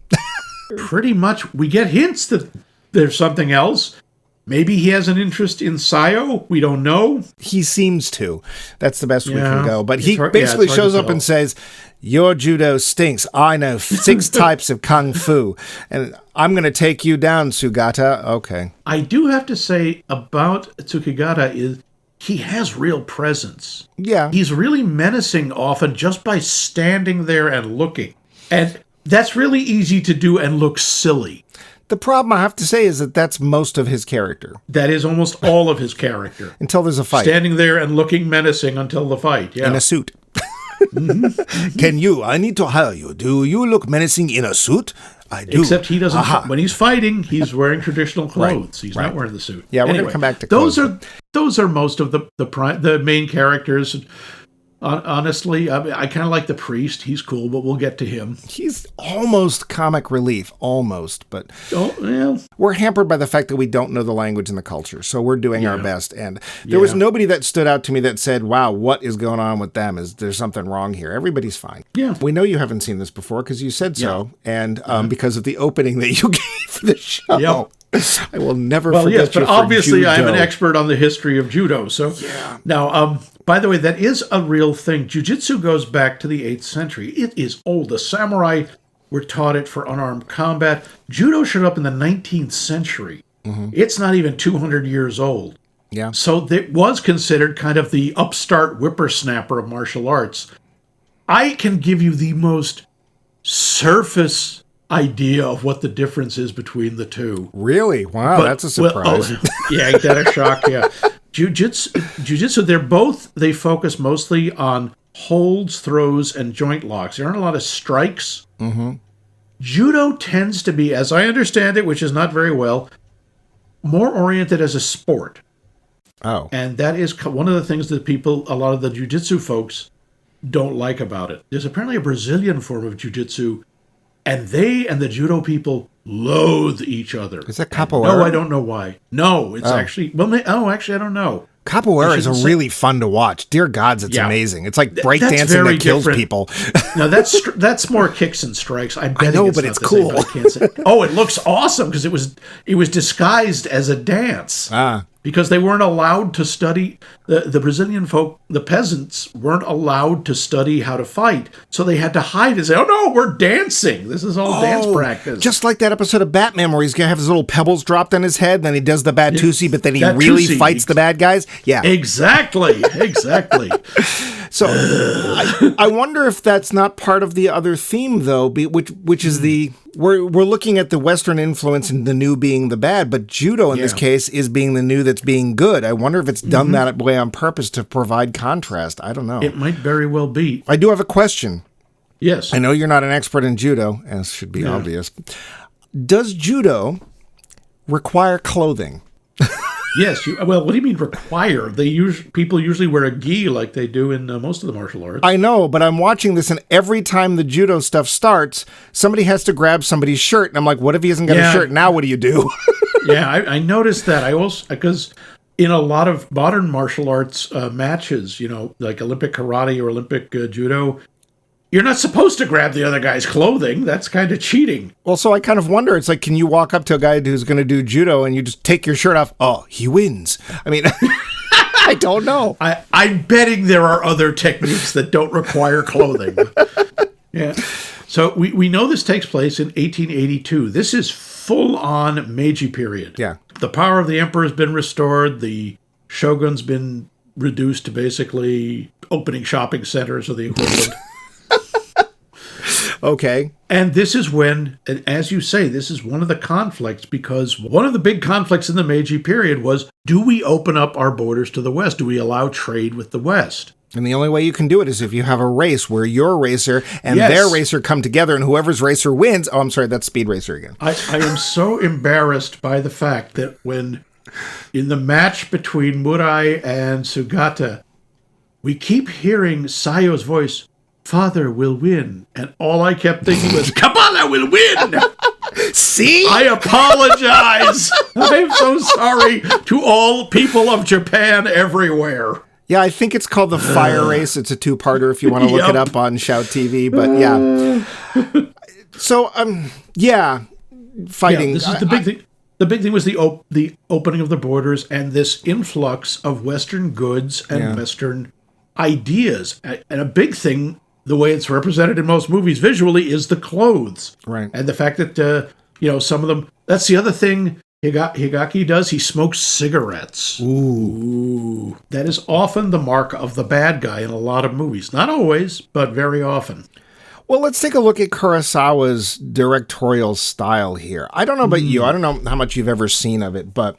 Pretty much. We get hints that there's something else. Maybe he has an interest in Sayo. We don't know. He seems to. That's the best we can go. But he basically shows up and says, your judo stinks. I know 6 types of kung fu. And I'm going to take you down, Sugata. Okay. I do have to say about Tsukigata is he has real presence. Yeah. He's really menacing often just by standing there and looking. And that's really easy to do and look silly. The problem, I have to say, is that that's most of his character. That is almost all of his character. Until there's a fight. Standing there and looking menacing until the fight, yeah. In a suit. I need to hire you. Do you look menacing in a suit? I do. Except he doesn't. When he's fighting, he's wearing traditional clothes. Right. He's not wearing the suit. Yeah, we're going to come back to clothes. Those are most of the main characters. Honestly, I kind of like the priest. He's cool, but we'll get to him. He's almost comic relief, but we're hampered by the fact that we don't know the language and the culture, so we're doing our best. And there was nobody that stood out to me that said, wow, what is going on with them? Is there something wrong here? Everybody's fine. Yeah. We know you haven't seen this before because you said so, and because of the opening that you gave for the show. Yep. I will never forget you. Yes, but obviously judo. I'm an expert on the history of judo. So now, by the way, that is a real thing. Jiu-jitsu goes back to the 8th century. It is old. The samurai were taught it for unarmed combat. Judo showed up in the 19th century. Mm-hmm. It's not even 200 years old. Yeah. So it was considered kind of the upstart whippersnapper of martial arts. I can give you the most surface idea of what the difference is between the two. Really? Wow, that's a surprise. Yeah, ain't that a shock? Yeah. Jiu-jitsu, they focus mostly on holds, throws, and joint locks. There aren't a lot of strikes. Mm-hmm. Judo tends to be, as I understand it, which is not very well, more oriented as a sport. Oh. And that is one of the things that a lot of the jiu-jitsu folks don't like about it. There's apparently a Brazilian form of jiu-jitsu, and they and the judo people loathe each other. Is that capoeira? No, I don't know why. No, it's actually... actually, I don't know. Capoeira is really fun to watch. Dear gods, it's amazing. It's like breakdancing that kills people. No, that's more kicks and strikes. I know, but it's cool. I can't say. Oh, it looks awesome because it was disguised as a dance. Because they weren't allowed to study, the Brazilian folk, the peasants, weren't allowed to study how to fight. So they had to hide and say, oh no, we're dancing. This is all dance practice. Just like that episode of Batman where he's going to have his little pebbles dropped on his head, then he does the Batusi, but then he really fights the bad guys. Yeah. Exactly. So I wonder if that's not part of the other theme, though, which is we're looking at the Western influence and the new being the bad, but judo in this case is being the new that's being good. I wonder if it's done that way on purpose to provide contrast. I don't know. It might very well be. I do have a question. Yes. I know you're not an expert in judo, as should be obvious. Does judo require clothing? Yes. What do you mean require? People usually wear a gi like they do in most of the martial arts. I know, but I'm watching this, and every time the judo stuff starts, somebody has to grab somebody's shirt, and I'm like, what if he hasn't got a shirt? Now what do you do? Yeah, I noticed that. I also, because in a lot of modern martial arts matches, like Olympic karate or Olympic judo, you're not supposed to grab the other guy's clothing. That's kind of cheating. Well, so I kind of wonder, it's like, can you walk up to a guy who's going to do judo and you just take your shirt off? Oh, he wins. I mean, I don't know. I'm betting there are other techniques that don't require clothing. Yeah. So we know this takes place in 1882. This is full-on Meiji period. Yeah. The power of the emperor has been restored. The shogun's been reduced to basically opening shopping centers or the equivalent. Okay. And this is when, as you say, this is one of the conflicts, because one of the big conflicts in the Meiji period was, do we open up our borders to the West? Do we allow trade with the West? And the only way you can do it is if you have a race where your racer and their racer come together, and whoever's racer wins. Oh, I'm sorry, that's Speed Racer again. I am so embarrassed by the fact that when, in the match between Murai and Sugata, we keep hearing Sayo's voice, "Father will win," and all I kept thinking was, "Kabbalah will win." See? I apologize. I'm so sorry to all people of Japan everywhere. Yeah, I think it's called The Fire Race. It's a two-parter if you want to look it up on Shout TV. But yeah. So, fighting. Yeah, this is the big thing. The big thing was the opening of the borders and this influx of Western goods and Western ideas. And a big thing, the way it's represented in most movies visually, is the clothes. Right. And the fact that, some of them... That's the other thing Higaki does. He smokes cigarettes. Ooh. That is often the mark of the bad guy in a lot of movies. Not always, but very often. Well, let's take a look at Kurosawa's directorial style here. I don't know about you. I don't know how much you've ever seen of it, but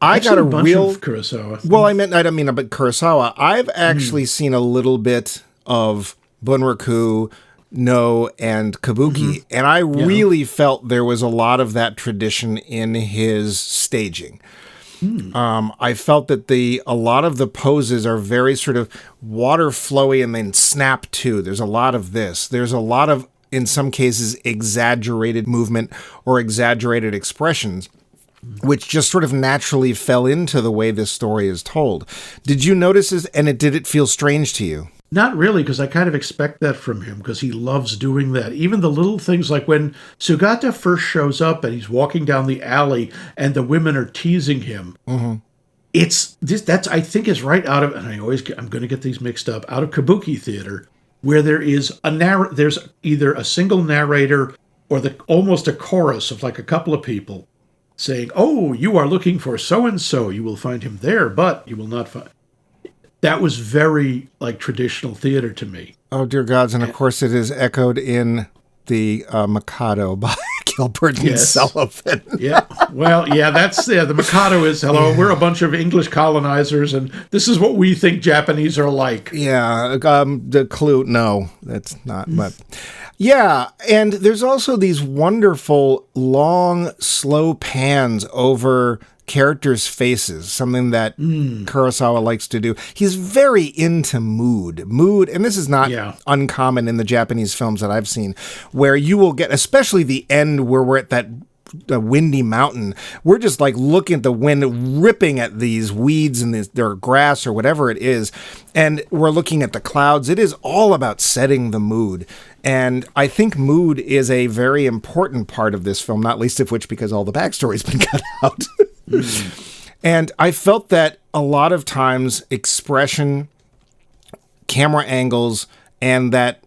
I've seen a bunch of Kurosawa. Well, I don't mean about Kurosawa. I've actually seen a little bit of Bunraku, No, and Kabuki, and I really felt there was a lot of that tradition in his staging. I felt that a lot of the poses are very sort of water flowy and then snap to. There's a lot of this. There's a lot of, in some cases, exaggerated movement or exaggerated expressions, which just sort of naturally fell into the way this story is told. Did you notice this, and did it feel strange to you? Not really, because I kind of expect that from him, because he loves doing that. Even the little things like when Sugata first shows up and he's walking down the alley and the women are teasing him. It's this. That's, I think, is right out of, and I'm going to get these mixed up, out of Kabuki theater, where there is there's either a single narrator or almost a chorus of like a couple of people saying, "Oh, you are looking for so and so. You will find him there, but you will not find." That was very, like, traditional theater to me. Oh, dear gods. And, of course, it is echoed in the Mikado by Gilbert and Sullivan. Yeah. Well, yeah, the Mikado is, hello, we're a bunch of English colonizers, and this is what we think Japanese are like. Yeah. The clue, no, that's not. But yeah, and there's also these wonderful, long, slow pans over characters' faces, something that Kurosawa likes to do. He's very into mood, and this is not uncommon in the Japanese films that I've seen, where you will get, especially the end where we're at that windy mountain, we're just like looking at the wind ripping at these weeds and their grass or whatever it is, and we're looking at the clouds. It is all about setting the mood. And I think mood is a very important part of this film, not least of which because all the backstory's been cut out. And I felt that a lot of times expression, camera angles, and that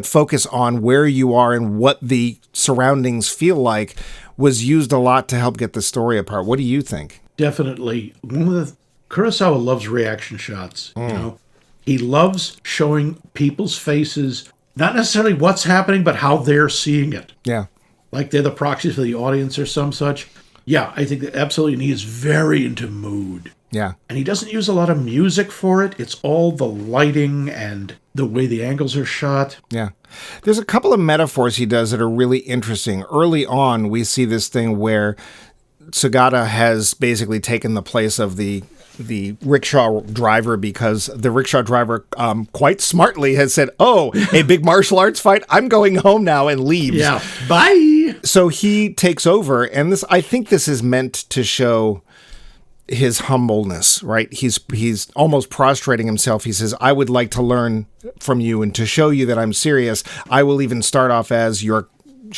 focus on where you are and what the surroundings feel like was used a lot to help get the story apart. What do you think? Definitely. Kurosawa loves reaction shots. You know, he loves showing people's faces, not necessarily what's happening, but how they're seeing it. Yeah. Like they're the proxies for the audience or some such. Yeah, I think that absolutely, and he is very into mood. Yeah. And he doesn't use a lot of music for it. It's all the lighting and the way the angles are shot. Yeah. There's a couple of metaphors he does that are really interesting. Early on, we see this thing where Sugata has basically taken the place of the rickshaw driver, because the rickshaw driver quite smartly has said, "Oh, a big martial arts fight? I'm going home now," and leaves. Yeah. Bye. So he takes over, and I think this is meant to show his humbleness, right? He's almost prostrating himself. He says, "I would like to learn from you, and to show you that I'm serious, I will even start off as your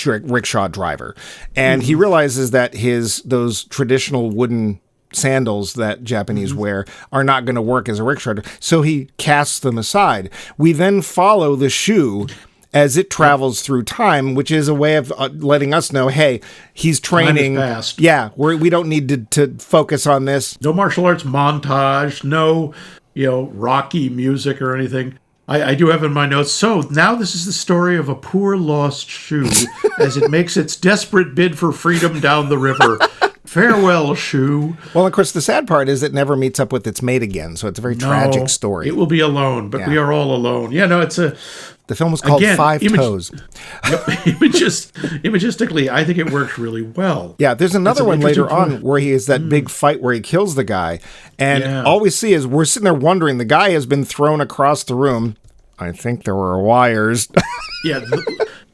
rickshaw driver." And he realizes that those traditional wooden sandals that Japanese wear are not going to work as a rickshaw driver. So he casts them aside. We then follow the shoe as it travels through time, which is a way of letting us know, hey, he's training. Time has passed. Yeah, we don't need to focus on this. No martial arts montage, no, Rocky music or anything. I do have in my notes, so now this is the story of a poor lost shoe as it makes its desperate bid for freedom down the river. Farewell, shoe. Well, of course, the sad part is it never meets up with its mate again, so it's a very tragic story. It will be alone, but we are all alone. Yeah, no, it's a... The film was called Five Toes. Imagistically, I think it works really well. Yeah, there's another one later on where he has that big fight where he kills the guy. And all we see is we're sitting there wondering, the guy has been thrown across the room. I think there were wires. I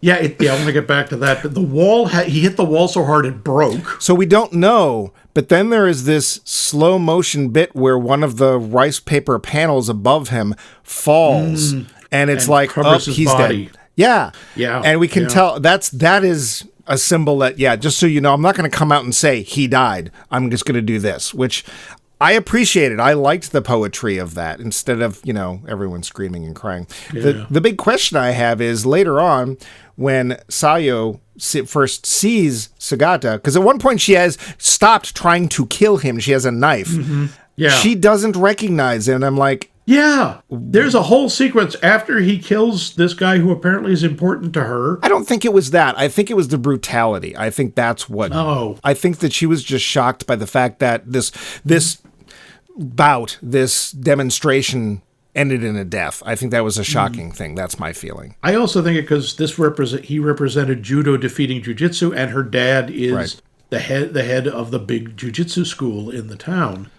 want to get back to that. But the wall, he hit the wall so hard it broke. So we don't know. But then there is this slow motion bit where one of the rice paper panels above him falls. And it's like, oh, he's body. Dead. Yeah. Yeah. And we can tell that is a symbol that, just so you know, I'm not going to come out and say he died. I'm just going to do this, which I appreciated. I liked the poetry of that instead of, everyone screaming and crying. Yeah. The big question I have is later on when Sayo first sees Sugata, because at one point she has stopped trying to kill him. She has a knife. Mm-hmm. Yeah. She doesn't recognize it. And I'm like, Yeah, there's a whole sequence after he kills this guy who apparently is important to her. I don't think it was that. I think it was the brutality. I think that's what... Oh. I think that she was just shocked by the fact that this bout, this demonstration ended in a death. I think that was a shocking thing. That's my feeling. I also think it because he represented judo defeating jiu-jitsu, and her dad is the head of the big jiu-jitsu school in the town.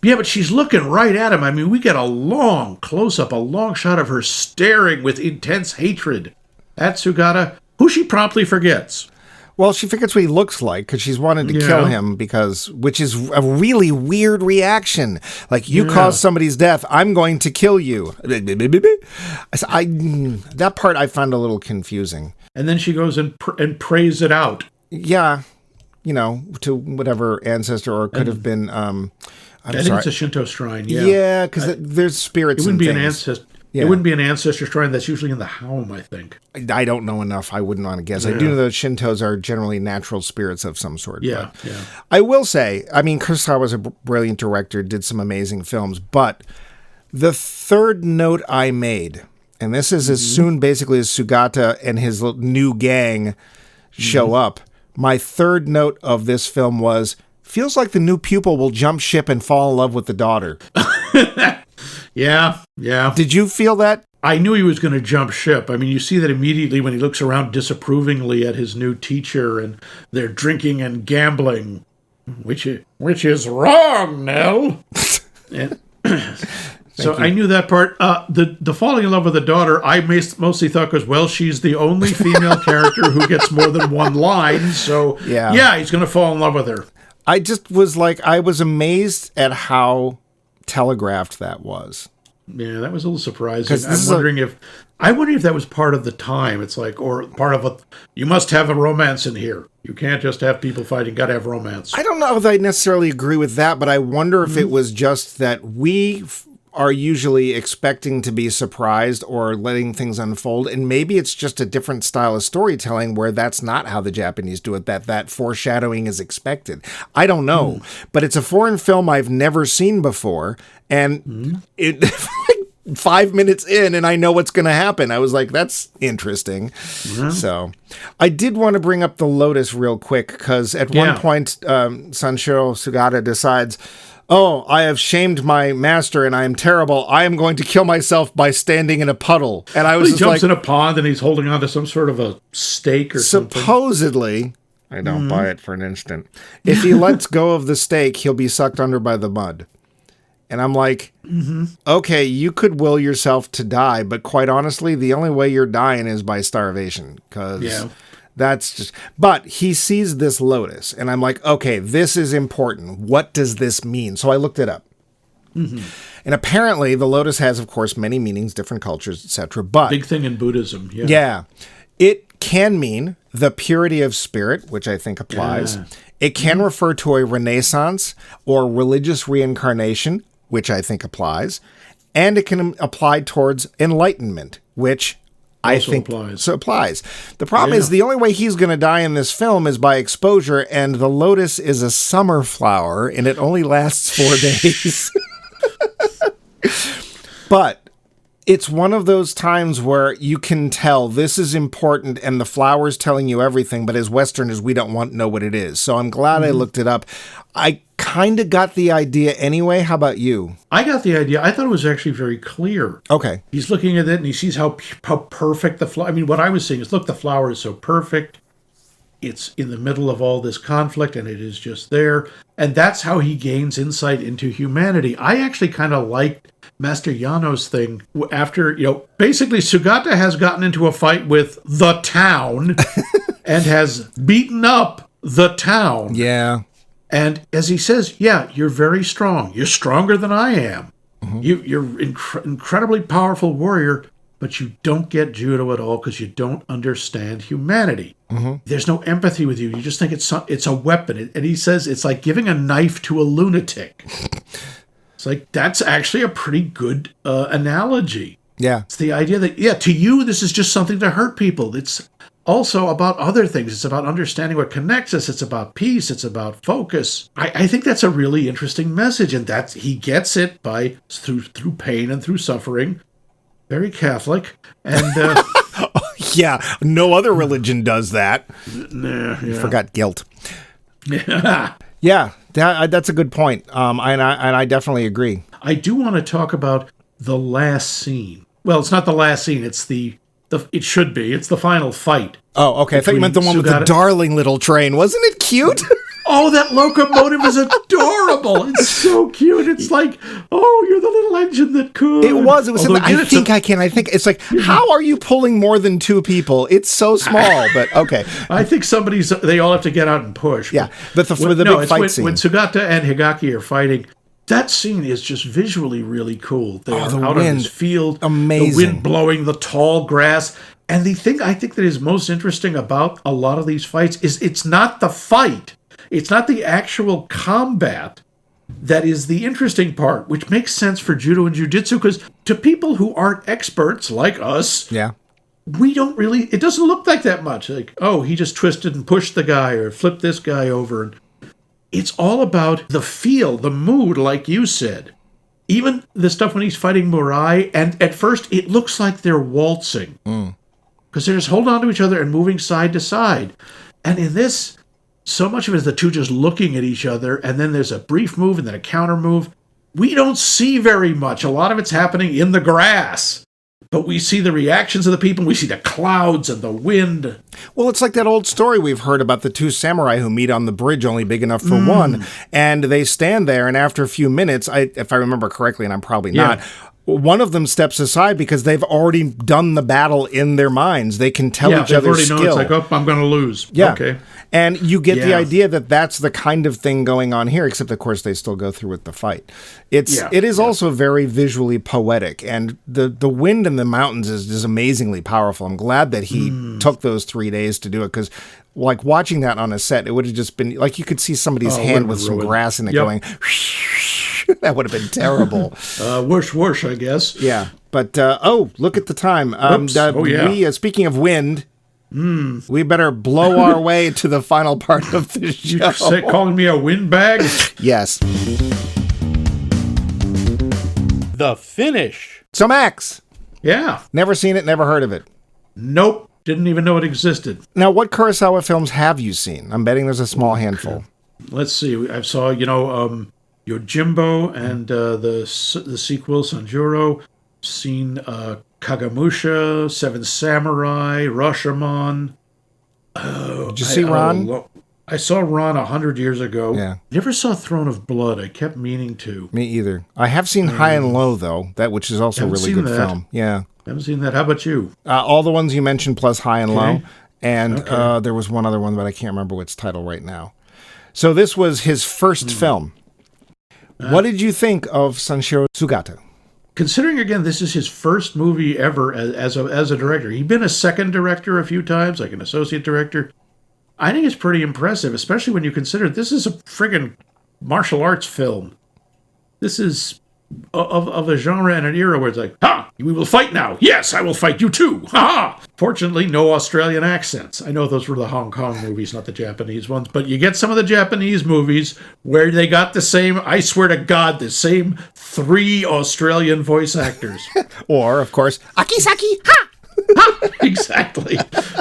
Yeah, but she's looking right at him. I mean, we get a long close-up, a long shot of her staring with intense hatred at Sugata, who she promptly forgets. Well, she forgets what he looks like because she's wanted to kill him which is a really weird reaction. Like, you caused somebody's death, I'm going to kill you. That part I found a little confusing. And then she goes and prays it out. Yeah, to whatever ancestor, or it could have been... I think it's a Shinto shrine, yeah. Yeah, because there's spirits and things. An ancestor. Yeah. It wouldn't be an ancestor shrine. That's usually in the home, I think. I don't know enough. I wouldn't want to guess. I do know that Shintos are generally natural spirits of some sort. Yeah, but I will say, I mean, Kurosawa was a brilliant director, did some amazing films, but the third note I made, and this is as soon basically as Sugata and his new gang show up, my third note of this film was... feels like the new pupil will jump ship and fall in love with the daughter. Yeah. Did you feel that? I knew he was going to jump ship. I mean, you see that immediately when he looks around disapprovingly at his new teacher, and they're drinking and gambling, which is wrong, Nell. So I knew that part. The falling in love with the daughter, I mostly thought because, well, she's the only female character who gets more than one line. So, yeah, he's going to fall in love with her. I just was like, I was amazed at how telegraphed that was. Yeah, that was a little surprising. I'm wondering if that was part of the time. It's like, or part of you must have a romance in here. You can't just have people fighting. Got to have romance. I don't know if I necessarily agree with that, but I wonder if it was just that we are usually expecting to be surprised or letting things unfold, and maybe it's just a different style of storytelling where that's not how the Japanese do it, that foreshadowing is expected. I don't know, but it's a foreign film I've never seen before, and it 5 minutes in and I know what's going to happen. I was like, that's interesting. So I did want to bring up the Lotus real quick, because at one point Sanshiro Sugata decides, oh, I have shamed my master and I am terrible. I am going to kill myself by standing in a puddle. And I was he jumps in a pond and he's holding on to some sort of a stake or something. Supposedly, I don't buy it for an instant, if he lets go of the stake, he'll be sucked under by the mud. And I'm like, okay, you could will yourself to die, but quite honestly, the only way you're dying is by starvation. Because that's just... But he sees this lotus, and I'm like, okay, this is important. What does this mean? So I looked it up. And apparently, the lotus has, of course, many meanings, different cultures, etc. But big thing in Buddhism, it can mean the purity of spirit, which I think applies. It can refer to a renaissance or religious reincarnation, which I think applies. And it can apply towards enlightenment, which I think applies. The problem is the only way he's going to die in this film is by exposure, and the lotus is a summer flower, and it only lasts 4 days. But it's one of those times where you can tell this is important, and the flower's telling you everything, but as Westerners, we don't know what it is. So I'm glad I looked it up. I kind of got the idea anyway. How about you? I got the idea. I thought it was actually very clear. Okay. He's looking at it, and he sees how perfect the flower... I mean, what I was saying is, look, the flower is so perfect. It's in the middle of all this conflict, and it is just there. And that's how he gains insight into humanity. I actually kind of liked Master Yano's thing after, basically Sugata has gotten into a fight with the town and has beaten up the town. Yeah. And as he says, you're very strong. You're stronger than I am. You're incredibly powerful warrior, but you don't get judo at all because you don't understand humanity. There's no empathy with you. You just think it's a weapon. And he says it's like giving a knife to a lunatic. It's like, that's actually a pretty good analogy. Yeah. It's the idea that, to you, this is just something to hurt people. also about other things. It's about understanding what connects us. It's about peace. It's about focus. I think that's a really interesting message, and that he gets it by through pain and through suffering. Very Catholic, and Yeah, no other religion does that. yeah. Forgot guilt. Yeah, that's a good point. And I definitely agree. I do want to talk about the last scene. Well, it's not the last scene. It's it should be. It's the final fight. Oh, okay. I thought you meant the one with the darling little train. Wasn't it cute? Oh, that locomotive is adorable. It's so cute. It's like, oh, you're the little engine that could. It was. Although, I think it's like, how are you pulling more than two people? It's so small, but okay. I think they all have to get out and push. Yeah, but the big fight scene. When Sugata and Higaki are fighting, that scene is just visually really cool. They're out on this field. Amazing. The wind blowing the tall grass. And the thing I think that is most interesting about a lot of these fights is it's not the fight. It's not the actual combat that is the interesting part, which makes sense for judo and jiu-jitsu, because to people who aren't experts like us, it doesn't look like that much. Like, oh, he just twisted and pushed the guy or flipped this guy over. And it's all about the feel, the mood, like you said. Even the stuff when he's fighting Murai, and at first it looks like they're waltzing. Because they're just holding on to each other and moving side to side. And in this, so much of it is the two just looking at each other, and then there's a brief move and then a counter move. We don't see very much. A lot of it's happening in the grass. But we see the reactions of the people. We see the clouds and the wind. Well, it's like that old story we've heard about the two samurai who meet on the bridge, only big enough for one. And they stand there, and after a few minutes, if I remember correctly, and I'm probably not, one of them steps aside because they've already done the battle in their minds. They can tell each other's skill. It's like, oh, I'm going to lose. Yeah. Okay. And you get the idea that that's the kind of thing going on here, except, of course, they still go through with the fight. It is also very visually poetic, and the wind in the mountains is amazingly powerful. I'm glad that he took those 3 days to do it, because like watching that on a set, it would have just been like you could see somebody's hand with some grass in it going... That would have been terrible. Whoosh, I guess. Yeah. But, look at the time. We, speaking of wind, we better blow our way to the final part of the show. Calling me a windbag? Yes. The finish. So, Max. Yeah. Never seen it, never heard of it. Nope. Didn't even know it existed. Now, what Kurosawa films have you seen? I'm betting there's a small handful. Let's see. I saw, Yojimbo and the sequel, Sanshiro. Seen Kagamusha, Seven Samurai, Rashomon. Did you see Ron? I saw Ron 100 years ago. Yeah. Never saw Throne of Blood. I kept meaning to. Me either. I have seen High and Low, though, which is also a really good film. Yeah. Haven't seen that. How about you? All the ones you mentioned plus High and Low. And there was one other one, but I can't remember its title right now. So this was his first film. What did you think of Sanshiro Sugata? Considering, again, this is his first movie ever as a director. He'd been a second director a few times, like an associate director. I think it's pretty impressive, especially when you consider this is a friggin' martial arts film. This is of a genre and an era where it's like, ha! We will fight now. Yes, I will fight you too. Ha ha! Fortunately, no Australian accents. I know those were the Hong Kong movies, not the Japanese ones, but you get some of the Japanese movies where they got the same, I swear to God, the same 3 Australian voice actors. Or, of course, Akisaki, ha! Exactly.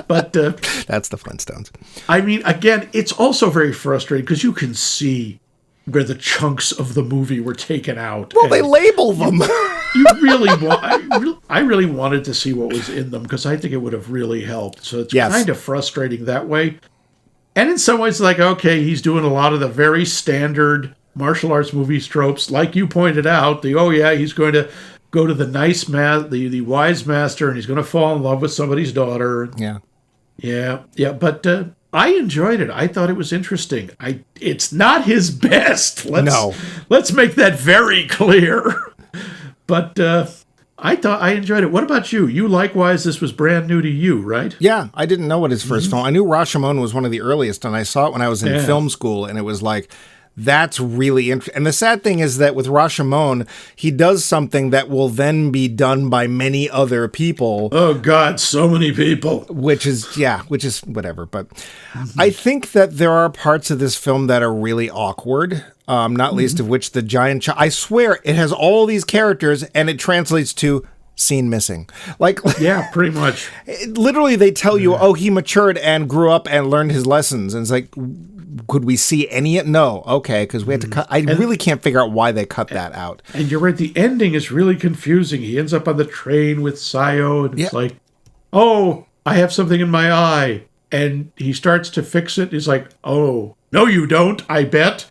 But that's the Flintstones. I mean, again, it's also very frustrating because you can see where the chunks of the movie were taken out. Well, they label them. You really I really wanted to see what was in them because I think it would have really helped. So it's kind of frustrating that way. And in some ways, like, okay, he's doing a lot of the very standard martial arts movie tropes. Like you pointed out, he's going to go to the wise master, and he's going to fall in love with somebody's daughter. Yeah. But I enjoyed it. I thought it was interesting. It's not his best. Let's make that very clear. But I enjoyed it. What about you? You likewise, this was brand new to you, right? Yeah, I didn't know what his first film. I knew Rashomon was one of the earliest, and I saw it when I was in film school, and it was like, That's really interesting. And the sad thing is that with Rashomon, he does something that will then be done by many other people. Oh, God, so many people. Which is whatever. But I think that there are parts of this film that are really awkward, not least of which the giant I swear, it has all these characters, and it translates to scene missing. Like, yeah, pretty much. Literally, they tell you, oh, he matured and grew up and learned his lessons. And it's like, could we see any? No. Okay, because we had to cut. I really can't figure out why they cut that out. And you're right, the ending is really confusing. He ends up on the train with Sayo, and it's like, oh, I have something in my eye. And he starts to fix it. He's like, oh, no, you don't, I bet.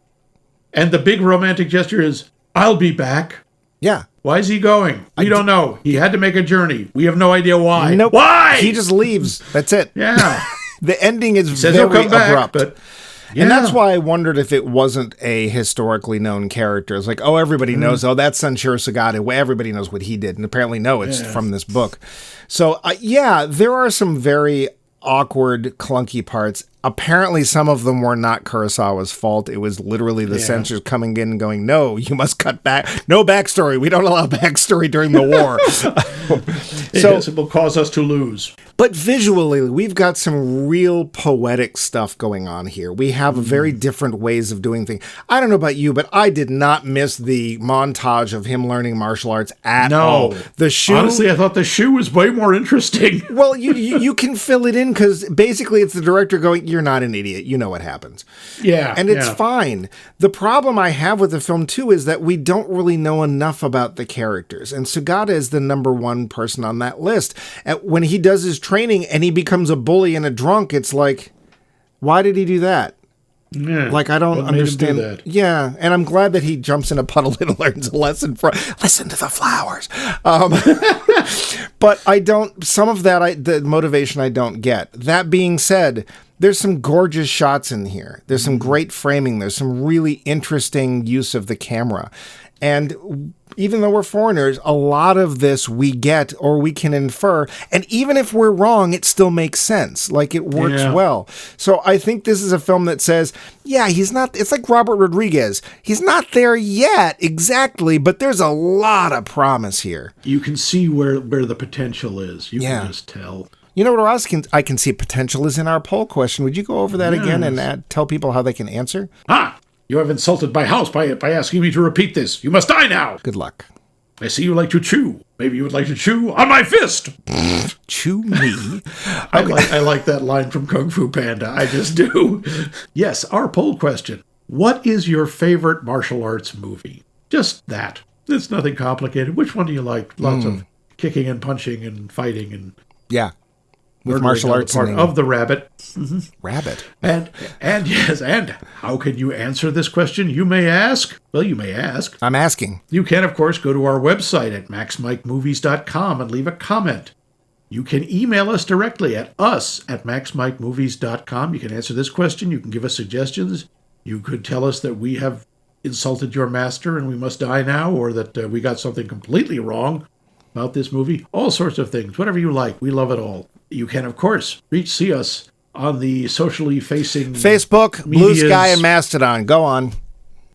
And the big romantic gesture is, I'll be back. Yeah. Why is he going? We don't know. He had to make a journey. We have no idea why. Nope. Why? He just leaves. That's it. Yeah. The ending is Says very he'll come back, abrupt. but yeah. And that's why I wondered if it wasn't a historically known character. It's like, oh, everybody knows. Oh, that's Sanshiro Sugata. Well, everybody knows what he did. And apparently, no, it's from this book. So, yeah, there are some very awkward, clunky parts. Apparently, some of them were not Kurosawa's fault. It was literally the censors coming in and going, no, you must cut back. No backstory. We don't allow backstory during the war. Yes, it will cause us to lose. But visually, we've got some real poetic stuff going on here. We have very different ways of doing things. I don't know about you, but I did not miss the montage of him learning martial arts at all. The shoe. Honestly, I thought the shoe was way more interesting. Well, you can fill it in because basically it's the director going, you're not an idiot. You know what happens. Yeah. And it's fine. The problem I have with the film, too, is that we don't really know enough about the characters. And Sugata is the number one person on that list. And when he does his training and he becomes a bully and a drunk, it's like, why did he do that? Yeah, like, I don't understand. That? Yeah, and I'm glad that he jumps in a puddle and learns a lesson from, listen to the flowers. But I don't, some of that, the motivation I don't get. That being said, there's some gorgeous shots in here. There's some great framing. There's some really interesting use of the camera. And even though we're foreigners, a lot of this we get or we can infer. And even if we're wrong, it still makes sense. Like, it works well. So I think this is a film that says, yeah, he's not, it's like Robert Rodriguez. He's not there yet, exactly, but there's a lot of promise here. You can see where the potential is. You can just tell. You know what else I can see potential is in our poll question. Would you go over that again and tell people how they can answer? You have insulted my house by asking me to repeat this. You must die now. Good luck. I see you like to chew. Maybe you would like to chew on my fist. Chew me? I like that line from Kung Fu Panda. I just do. Yes, our poll question. What is your favorite martial arts movie? Just that. It's nothing complicated. Which one do you like? Lots of kicking and punching and fighting and... Yeah. With martial arts part of the rabbit. Rabbit. And yes, and how can you answer this question, you may ask? Well, you may ask. I'm asking. You can, of course, go to our website at maxmikemovies.com and leave a comment. You can email us directly at maxmikemovies.com. You can answer this question. You can give us suggestions. You could tell us that we have insulted your master and we must die now, or that we got something completely wrong about this movie. All sorts of things. Whatever you like. We love it all. You can, of course, see us on the socially facing Facebook, Blue Sky, and Mastodon. Go on.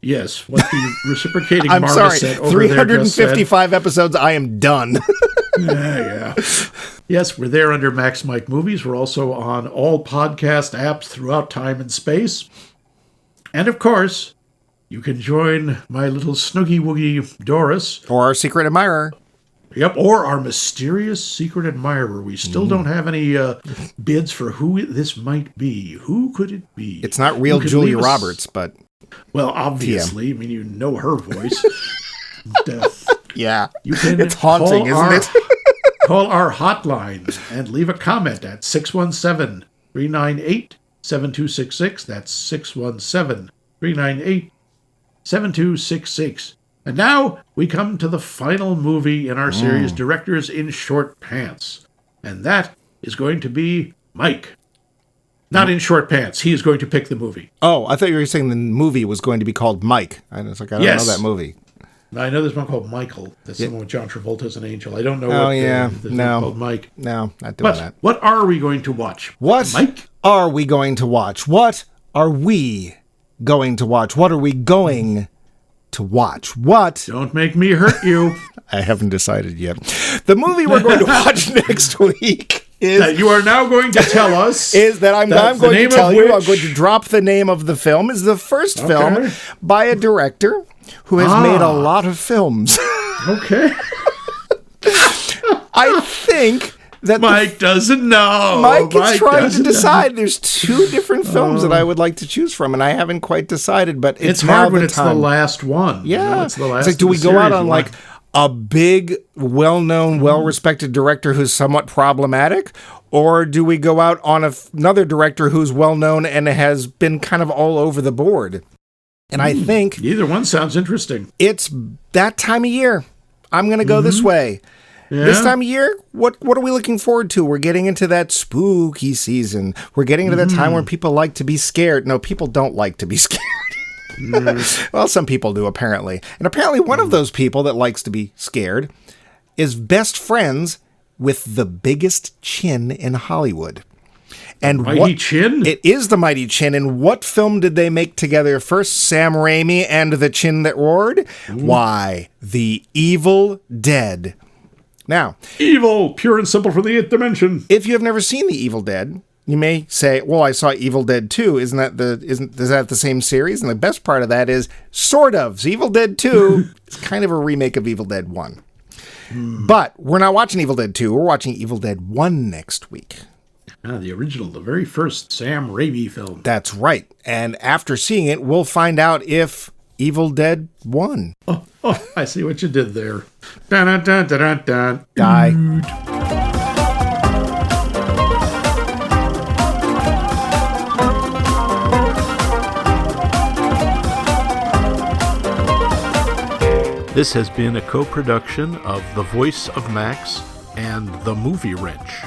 Yes, what the reciprocating I'm sorry, said over 355 episodes, I am done. Yeah. Yes, we're there under Max Mike Movies. We're also on all podcast apps throughout time and space. And, of course, you can join my little snoogie woogie Doris. Or our secret admirer. Yep, or our mysterious secret admirer. We still don't have any bids for who this might be. Who could it be? It's not real Julia Roberts, but... Well, obviously. TM. I mean, you know her voice. Yeah. You can it's haunting, isn't it? Call our hotline and leave a comment at 617-398-7266. That's 617-398-7266. And now we come to the final movie in our series, Directors in Short Pants. And that is going to be Mike. Not in short pants. He is going to pick the movie. Oh, I thought you were saying the movie was going to be called Mike. I was like, I don't know that movie. I know there's one called Michael. That's the one with John Travolta as an angel. I don't know there's one called Mike. No, not doing that. What are we going to watch? What Mike? are we going to watch? What are we going to watch? What are we going to watch? What? Don't make me hurt you. I haven't decided yet. The movie we're going to watch next week is... That you are now going to tell us... is that I'm going to tell you, I'm going to drop the name of the film. Is the first film by a director who has made a lot of films. Okay. I think that Mike doesn't know. Mike is trying to decide. There's two different films that I would like to choose from, and I haven't quite decided, but it's hard when it's time. the last one. Yeah. It's the last like, do we go series out on like a big, well-known, well-respected director who's somewhat problematic? Or do we go out on another director who's well-known and has been kind of all over the board? And I think... either one sounds interesting. It's that time of year. I'm going to go this way. Yeah. This time of year, what are we looking forward to? We're getting into that spooky season. We're getting into that time when people like to be scared. No, people don't like to be scared. Well, some people do, apparently. And apparently one of those people that likes to be scared is best friends with the biggest chin in Hollywood. And Mighty Chin? It is the Mighty Chin. And what film did they make together first? Sam Raimi and The Chin That Roared? Why, The Evil Dead. Now, evil, pure and simple from the 8th dimension. If you have never seen The Evil Dead, you may say, well, I saw Evil Dead 2. Is that the same series? And the best part of that is, sort of. Evil Dead 2 is kind of a remake of Evil Dead 1. But we're not watching Evil Dead 2. We're watching Evil Dead 1 next week. The original, the very first Sam Raimi film. That's right. And after seeing it, we'll find out if Evil Dead won. Oh, I see what you did there. Dun, dun, dun, dun, dun. Die. This has been a co-production of The Voice of Max and The Movie Wrench.